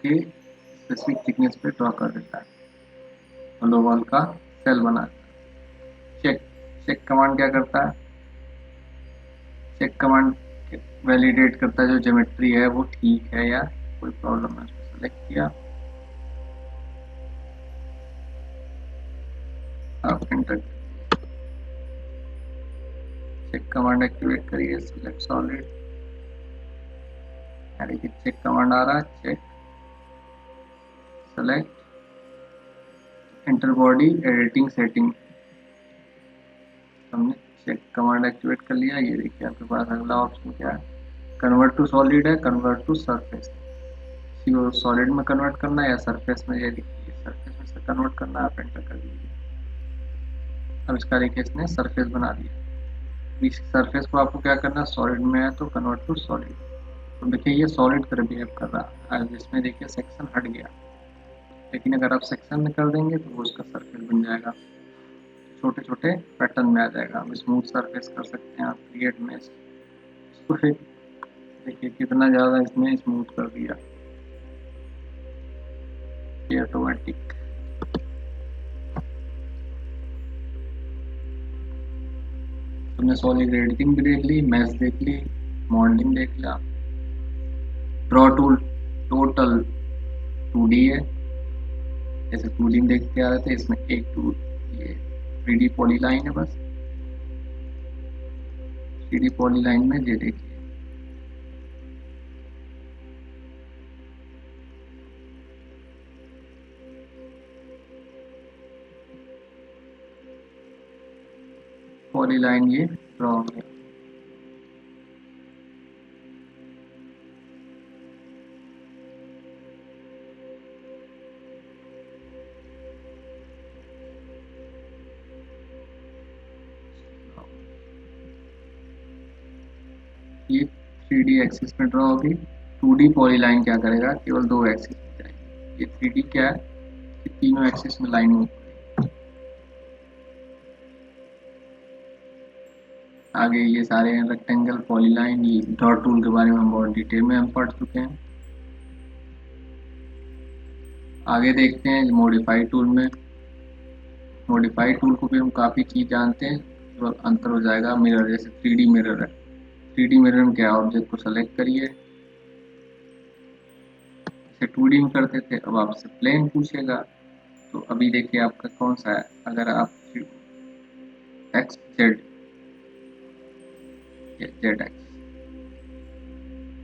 के स्पेसिफिक थिकनेस पे ड्रॉ कर देता है, होलो वॉल का सेल बना देता है। चेक, चेक कमांड क्या करता है, चेक कमांड वैलिडेट करता है जो ज्योमेट्री है वो ठीक है या कोई प्रॉब्लम है। उसको सेलेक्ट किया, आप एंटर, चेक कमांड एक्टिवेट करिए, सिलेक्ट सॉलिड, देखिए चेक कमांड आ रहा है, check, select, enter body editing setting, हमने चेक कमांड एक्टिवेट कर लिया। ये देखिए आपके पास अगला ऑप्शन क्या है, कन्वर्ट टू सॉलिड है, कन्वर्ट टू सरफेस, किसी को सॉलिड में कन्वर्ट करना है या सरफेस में, ये देखिए सरफेस में से कन्वर्ट करना है, आप एंटर कर दीजिए। अब इसका देखिए इसने सरफेस बना दिया। इस सरफेस को आपको क्या करना है, सॉलिड में है तो कन्वर्ट टू सॉलिड। तो देखिए ये सॉलिड कर बिहेव कर रहा है, जिसमें देखिए सेक्शन हट गया, लेकिन अगर आप सेक्शन में कर देंगे तो वो उसका सरफेस बन जाएगा, छोटे छोटे पैटर्न में आ जाएगा। आप स्मूथ सरफेस कर सकते हैं, आप क्रिएट में इसको फिर देखिए कितना ज़्यादा इसमें स्मूथ कर दिया, ये ऑटोमेटिक। तुमने सॉलिड एडिटिंग भी देख ली, मैच देख ली, मॉडलिंग देख लिया। ड्रॉ टूल टोटल 2D है, जैसे 2D में देखते आ रहे थे, इसमें एक टूल ये 3D पॉलीलाइन है बस। 3D पॉलीलाइन में ये देखिए पॉलीलाइन ये ड्रॉ हो गया। ये 3D एक्सिस में ड्रॉ होगी। 2D पॉलीलाइन क्या करेगा, केवल 2 एक्सिस में जाएगी। ये 3D क्या है कि तीनों एक्सिस में लाइन मूव करेगी। आगे ये सारे रेक्टेंगल पॉलीलाइन, ये डॉट टूल के बारे में हम बहुत डिटेल में हम पढ़ चुके हैं। आगे देखते हैं मॉडिफाई टूल में। मॉडिफाई टूल को भी हम काफ़ी चीज़ जानते हैं, तो अंतर हो जाएगा। मिरर, जैसे 3D मिरर है, 3D मिरर में क्या, ऑब्जेक्ट को सेलेक्ट करिए, इसे 2D में करते थे, अब आपसे प्लेन पूछेगा। तो अभी देखिए आपका कौन सा है, अगर आप x z, z x,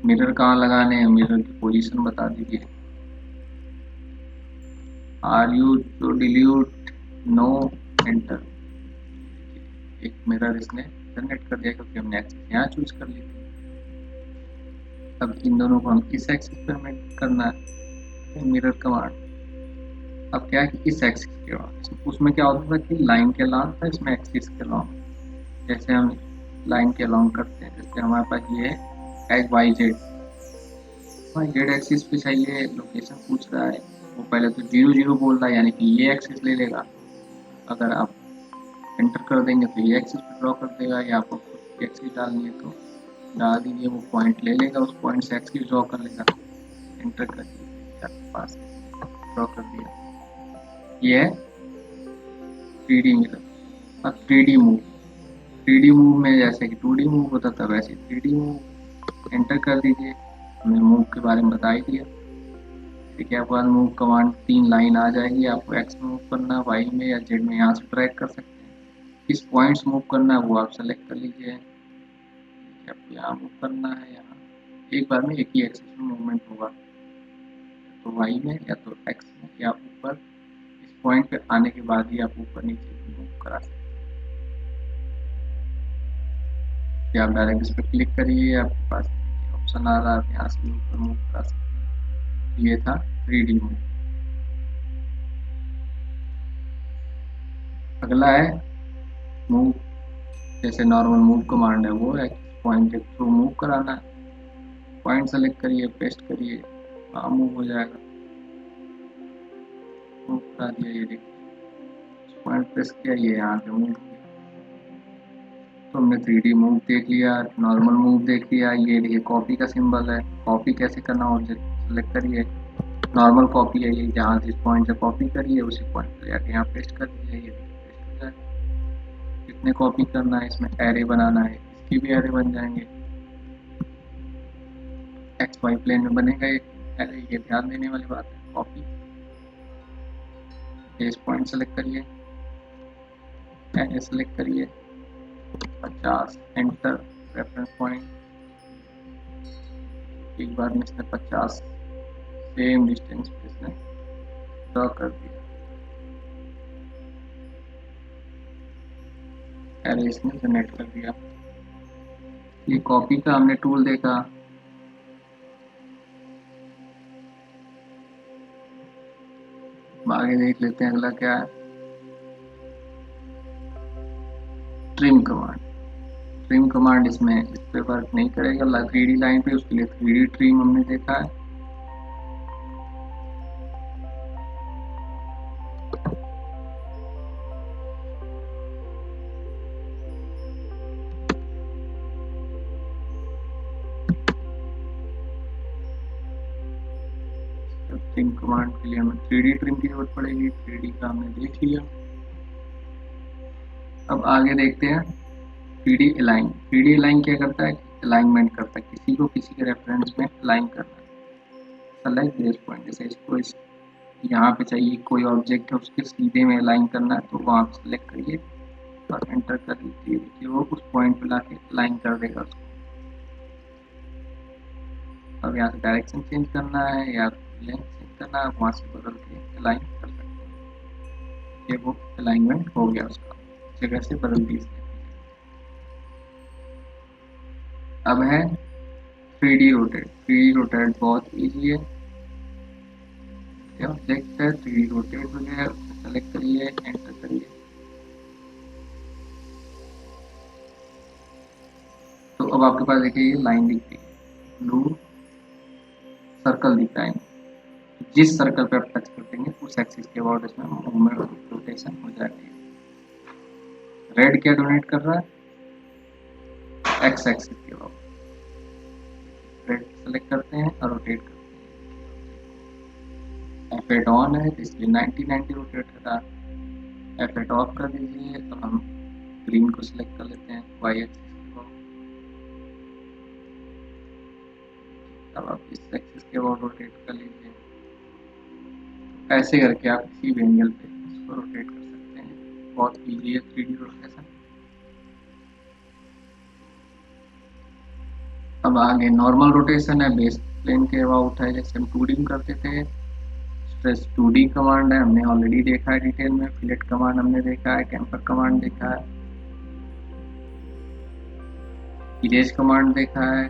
mirror कहाँ लगाने हैं, मिरर की पोजीशन बता दीजिए। Are you to delete no enter, एक मिरर इसने जनरेट कर दिया क्योंकि हमने एक्सिस यहाँ चूज कर ली थी। अब इन दोनों को हम इस एक्सिस पे करना है, मिरर कमांड। अब क्या है कि इस एक्सिस के उसमें क्या होता था कि लाइन के अलॉन्ग था, इसमें एक्सिस के अलॉन्ग। जैसे हम लाइन के अलॉन्ग करते हैं, जैसे हमारे पास ये है x y z, z axis पे चाहिए लोकेशन पूछ रहा है, वो पहले तो 0 0 बोल रहा है, यानी कि ये एक्सिस ले लेगा। अगर आप एंटर कर देंगे तो ये एक्सिस पे ड्रॉ कर देगा, या आपको खुद एक्सिस डालनी है तो डाल दीजिए, वो पॉइंट ले लेगा, उस पॉइंट से एक्सिस ड्रॉ कर लेगा। एंटर कर दीजिए, आपके पास ड्रॉ कर दिया। ये है 3D मिरर। अब 3D मूव, 3D मूव में जैसे कि 2D मूव होता था वैसे 3D मूव। एंटर कर दीजिए, हमने मूव के बारे में बता ही दिया। ठीक है, आपके पास मूव कमांड 3 लाइन आ जाएगी, आपको एक्स में मूव करना, वाई में या जेड में, यहाँ से ट्रैक कर सकते हैं। किस पॉइंट्स मूव करना है वो आप सेलेक्ट कर लीजिए। आपको यहाँ मूव करना है, यहाँ एक बार में एक ही एक्सिस में मूवमेंट होगा, तो वाई में या तो एक्स में या ऊपर। इस पॉइंट पे आने के बाद ही आप ऊपर नीचे मूव करा सकते हैं। आप डायरेक्ट इस पर क्लिक करिए, आपके पास ऑप्शन आ रहा है, आप यहाँ से ऊपर मूव करा सकते हैं। ये था 3D मूव। अगला है मूव, जैसे नॉर्मल मूव कमांड है वो है पॉइंट के थ्रू मूव कराना है। पॉइंट सेलेक्ट करिए, पेस्ट करिए, वहाँ मूव हो जाएगा। मूव करा दिया, ये देखिए पॉइंट प्रेस किया, ये यहाँ पे मूव हो गया। तो हमने 3D मूव देख लिया, नॉर्मल मूव देख लिया। ये देखिए कॉपी का सिंबल है, कॉपी कैसे करना, ऑब्जेक्ट सेलेक्ट करिए, नॉर्मल कॉपी है ये, जहाँ जिस पॉइंट से कॉपी करिए उसी पॉइंट पे जाके यहाँ पेस्ट कर दीजिए। ये पेस्ट हो जाएगा। कितने कॉपी करना है, इसमें एरे बनाना है, इसकी भी एरे बन जाएंगे, एक्स वाई प्लेन में बनेगा एक एरे, ये ध्यान देने वाली बात है। कॉपी, इस पॉइंट सेलेक्ट करिए, एरे सेलेक्ट करिए, 50 एंटर, रेफरेंस पॉइंट, एक बार में इसने 50 सेम डिस्टेंस पे इसने ड्रॉ कर दिया, एरे इसने जनरेट कर दिया। ये कॉपी का हमने टूल देखा। आगे देख लेते हैं अगला क्या है, ट्रिम कमांड। ट्रिम कमांड इसमें इस पे वर्क नहीं करेगा 3D लाइन पे, उसके लिए 3D ट्रिम हमने देखा है। ट्रिम कमांड के लिए हमें 3D ट्रिम की जरूरत पड़ेगी, 3D का हमने देख लिया। अब आगे देखते हैं 3D अलाइन। 3D अलाइन क्या करता है, अलाइनमेंट करता है, किसी को किसी के रेफरेंस में अलाइन करना है। सेलेक्ट दिस पॉइंट, जैसे इसको यहाँ पे चाहिए कोई ऑब्जेक्ट है उसके सीधे में अलाइन करना है, तो वहाँ पे सेलेक्ट करिए और एंटर कर दीजिए, देखिए वो उस पॉइंट पे लाके अलाइन कर देगा उसको। अब यहाँ से डायरेक्शन चेंज करना है या लेंथ चेंज करना है, वहाँ से बदल के अलाइन कर सकते हैं। ये वो अलाइनमेंट हो गया उसका, जगह से बदल दी। अब है 3D रोटेट। 3D रोटेट बहुत इजी है, ऑब्जेक्ट है 3D रोटेट हो गया, सेलेक्ट करिए, एंटर करिए। तो अब आपके पास देखिए ये लाइन दिख रही है, ब्लू सर्कल दिख रहा है। जिस सर्कल पे आप टच कर देंगे उस एक्सिस के अबाउट इसमें मूवमेंट रोटेशन हो जाती है। रेड क्या डोनेट कर रहा है, एक्स एक्सिस के अबाउट। रेड सेलेक्ट करते हैं और रोटेट करते हैं। F8 ऑन है तो इसलिए 90 रोटेट कर रहा है। F8 ऑफ कर दीजिए, तो हम ग्रीन को सिलेक्ट कर लेते हैं, वाई एक्सिस को। अब आप इस एक्सिस के अबाउट रोटेट कर लीजिए। ऐसे करके आप किसी भी एंगल पे इसको रोटेट कर सकते हैं, बहुत ईजी है 3D रोटेशन। अब आगे नॉर्मल रोटेशन है, बेस प्लेन के अबाउट है, जैसे हम 2D में करते थे। स्ट्रेस 2D कमांड है, हमने ऑलरेडी देखा है डिटेल में। फिलेट कमांड हमने देखा है, कैम्पर कमांड देखा है, इरेज कमांड देखा है।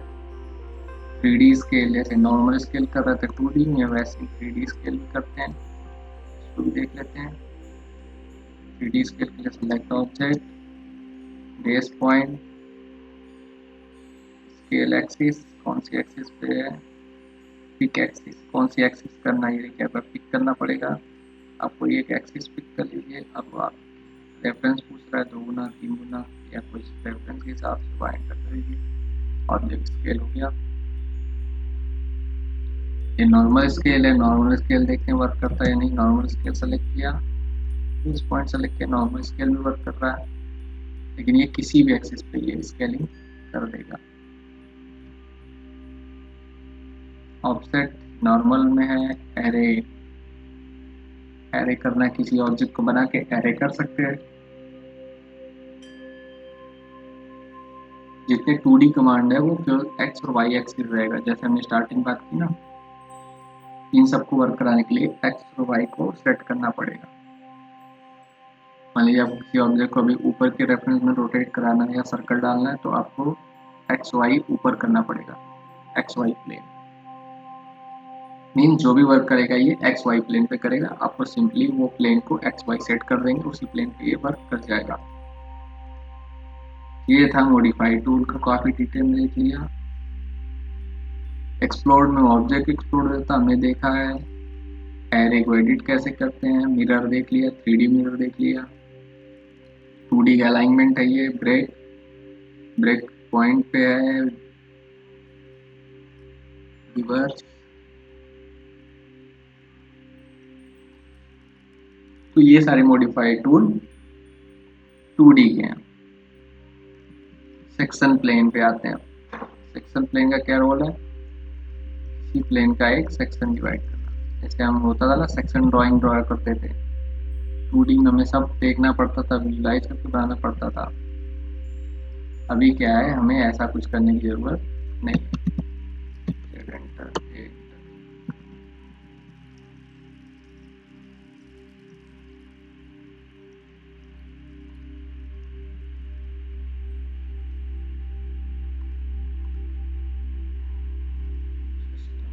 3D स्केल, जैसे नॉर्मल स्केल कर रहे थे 2D में, वैसे ही 3D स्केल भी करते हैं, इसको भी देख लेते हैं। 3D स्केल के लिए select object, base point, scale axis, कौन सी एक्सिस पे है, पिक एक्सिस, कौन सी एक्सिस करना है, ये क्या पिक करना पड़ेगा आपको। ये एक एक्सिस पिक कर लीजिए। अब आप रेफरेंस पूछ रहा है 2 गुना 3 गुना या कुछ रेफरेंस के हिसाब से वो एंटर कर लीजिए। ऑब्जेक्ट स्केल हो गया। ये नॉर्मल स्केल है, नॉर्मल स्केल देखते हैं वर्क करता है या नहीं। नॉर्मल स्केल सेलेक्ट किया, इस पॉइंट सेलेक्ट किया, नॉर्मल स्केल में वर्क कर रहा है, लेकिन ये किसी भी एक्सिस पे ये स्केलिंग कर देगा। ऑफसेट नॉर्मल में है, एरे, एरे करना है, किसी ऑब्जेक्ट को बना के एरे कर सकते हैं। जितने 2D कमांड है वो केवल एक्स और वाई एक्सिस रहेगा, जैसे हमने स्टार्टिंग बात की ना। इन सबको वर्क कराने के लिए एक्स और वाई को सेट करना पड़ेगा। मान लीजिए आपको किसी ऑब्जेक्ट को अभी ऊपर के रेफरेंस में रोटेट कराना है या सर्कल डालना है, तो आपको एक्स वाई ऊपर करना पड़ेगा, एक्स वाई प्लेन। मीन जो भी वर्क करेगा ये एक्स वाई प्लेन पे करेगा। आपको सिंपली वो प्लेन को एक्स वाई सेट कर देंगे, उसी प्लेन पे ये वर्क कर जाएगा। ये था मॉडिफाई टूल का, काफी डिटेल में देख लिया। एक्सप्लोर में ऑब्जेक्ट एक्सप्लोर देता हमने देखा है। एरे को एडिट कैसे करते हैं, मिरर देख लिया, 3D मिरर देख लिया। 2D का अलाइनमेंट है ये। ब्रेक, ब्रेक पॉइंट पे है, रिवर्स। तो ये सारे मॉडिफाइड टूल 2D के हैं। सेक्शन प्लेन पे आते हैं। सेक्शन प्लेन का क्या रोल है, किसी प्लेन का एक सेक्शन डिवाइड करना। जैसे हम होता था ना सेक्शन ड्राइंग ड्रॉ करते थे, 2D में हमें सब देखना पड़ता था, विजुलाइज करके बनाना पड़ता था। अभी क्या है, हमें ऐसा कुछ करने की जरूरत नहीं।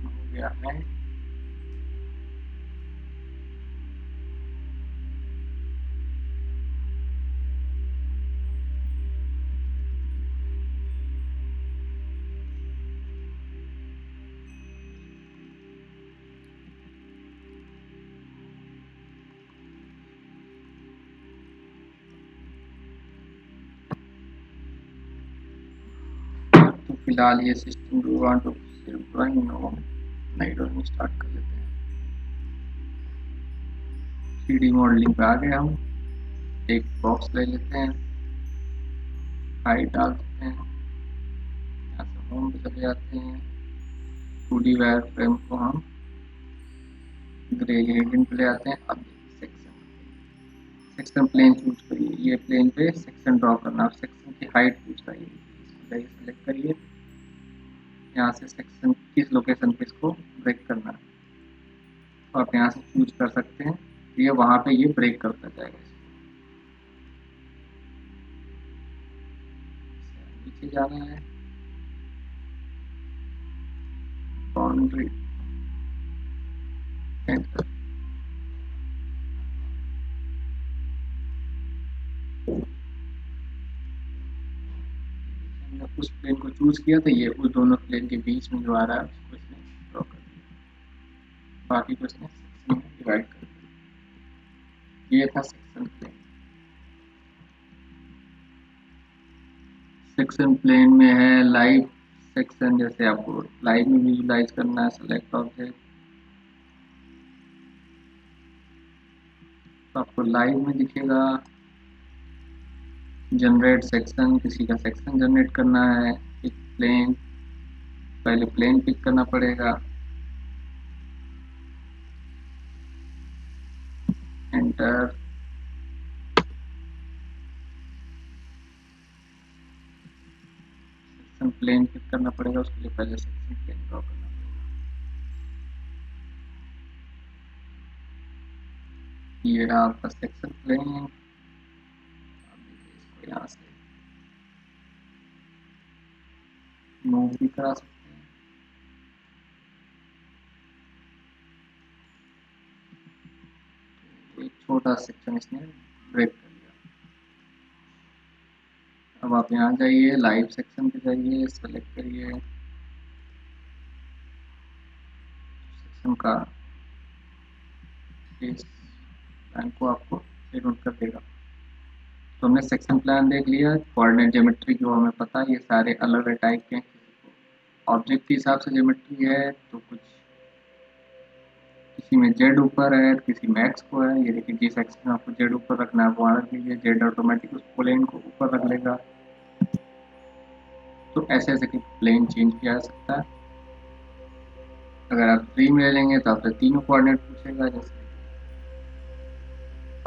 हो गया है। तो फिलहाल ये सिस्टम ड्राइंग नई ड्राइंग स्टार्ट कर लेते हैं। 3D मॉडलिंग पे आ गए हम। एक बॉक्स ले लेते हैं, हाइट डाल देते हैं, यहाँ से होम पे चले जाते हैं। 2D वायर फ्रेम को हम ग्रे ग्रेडियंट पे ले आते हैं। अब सेक्शन, सेक्शन प्लेन चूज करिए। ये प्लेन पे सेक्शन ड्रॉ करना, और सेक्शन की हाइट पूछ रही है, इसको जाइए सेलेक्ट करिए। यहाँ से सेक्शन किस लोकेशन पे इसको ब्रेक करना है, तो आप यहाँ से चूज कर सकते हैं। ये वहाँ पे ये ब्रेक करता जाएगा। नीचे जाना है, बाउंड्री, एंटर। उस प्लेन को चूज किया तो ये उस दोनों प्लेन के बीच में जो आ रहा है उसको इसने ड्रॉ कर दिया, बाकी को इसने सेक्शन में डिवाइड कर दिया। ये था सेक्शन प्लेन। सेक्शन प्लेन में है लाइव सेक्शन, जैसे आपको लाइव में विजुलाइज करना है, सेलेक्ट ऑब्जेक्ट, तो आपको लाइव में दिखेगा। जनरेट सेक्शन, किसी का सेक्शन जनरेट करना है। एक प्लेन, पहले प्लेन पिक करना पड़ेगा, एंटर। सेक्शन प्लेन पिक करना पड़ेगा, उसके लिए पहले सेक्शन प्लेन ड्रॉ करना पड़ेगा। ये रहा आपका सेक्शन प्लेन, इसको यहाँ से मूव भी करा सकते हैं। एक छोटा सेक्शन इसने ब्रेक कर दिया। अब आप यहाँ जाइए, लाइव सेक्शन पे जाइए, सेलेक्ट करिए सेक्शन का, इस प्लान को आपको नोट कर देगा। तो हमने सेक्शन प्लान देख लिया, कोऑर्डिनेट ज्योमेट्री जो हमें पता है, ये सारे अलग अलग टाइप के हैं। ऑब्जेक्ट के हिसाब से ज्योमेट्री है, तो कुछ किसी में जेड ऊपर है, किसी में एक्स को है। ये देखिए जिस एक्स में आपको जेड ऊपर रखना है वो वहाँ रख लीजिए, जेड ऑटोमेटिक उस प्लेन को ऊपर रख लेगा। तो ऐसे ऐसे प्लेन चेंज किया जा सकता है। अगर आप 3 में ले लेंगे तो आपसे तीनों कोऑर्डिनेट पूछेगा। जैसे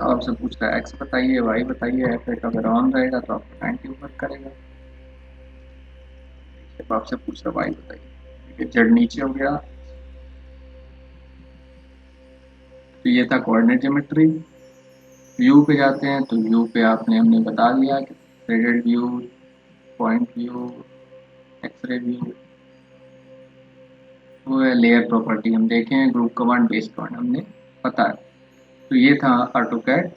आपसे पूछ रहा है एक्स बताइए, वाई बताइए, एफ अगर ऑन रहेगा तो आपको 90 वर्क करेगा। जब आपसे पूछ रहा है वाई बताइए, जेड नीचे हो गया। तो ये था कोऑर्डिनेट ज्योमेट्री। व्यू पे जाते हैं, तो व्यू पे हमने बता दिया कि threaded view, point view, X ray view, वो है लेयर प्रॉपर्टी हम देखें, ग्रुप कमांड, बेस कमांड हमने पता है। तो ये था AutoCAD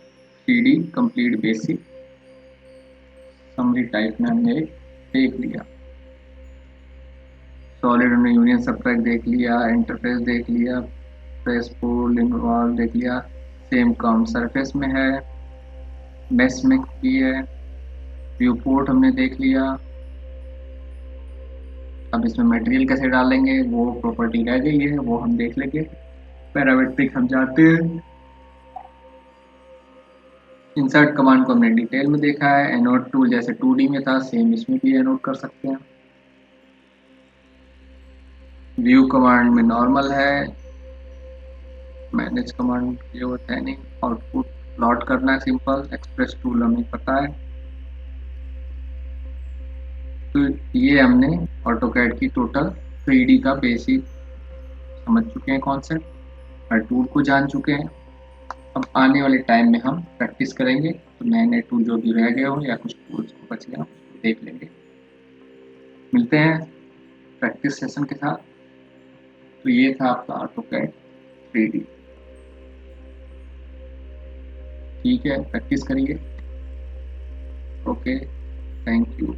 3D complete basic summary type में हमने देख लिया। सॉलिड हमने यूनियन सबट्रैक्ट देख लिया, इंटरफेस देख लिया, प्रेस पुल इन्वॉल्व देख लिया, सेम काम सरफेस में है, मेश में भी है, व्यू पोर्ट हमने देख लिया। अब इसमें मटेरियल कैसे डालेंगे वो प्रॉपर्टी रह गई है, वो हम देख लेंगे। पैरामेट्रिक हम जानते हैं। इंसर्ट कमांड को हमने डिटेल में देखा है। एनोड टूल जैसे 2D में था, सेम इसमें भी एनोड कर सकते हैं। व्यू कमांड में नॉर्मल है, मैनेज कमांड की जरूरत है नहीं, आउटपुट प्लॉट करना है सिंपल, एक्सप्रेस टूल हमें पता है। तो ये हमने ऑटोकैड की टोटल 3D का बेसिक समझ चुके हैं कॉन्सेप्ट, हर टूल को जान चुके हैं। अब आने वाले टाइम में हम प्रैक्टिस करेंगे, तो नए नए टूल जो भी रह गए हो या कुछ टूल्स को बच गया उसको देख लेंगे। मिलते हैं प्रैक्टिस सेशन के साथ। तो ये था आपका ऑटोकैड 3D। ठीक है, प्रैक्टिस करिए। Okay, thank you.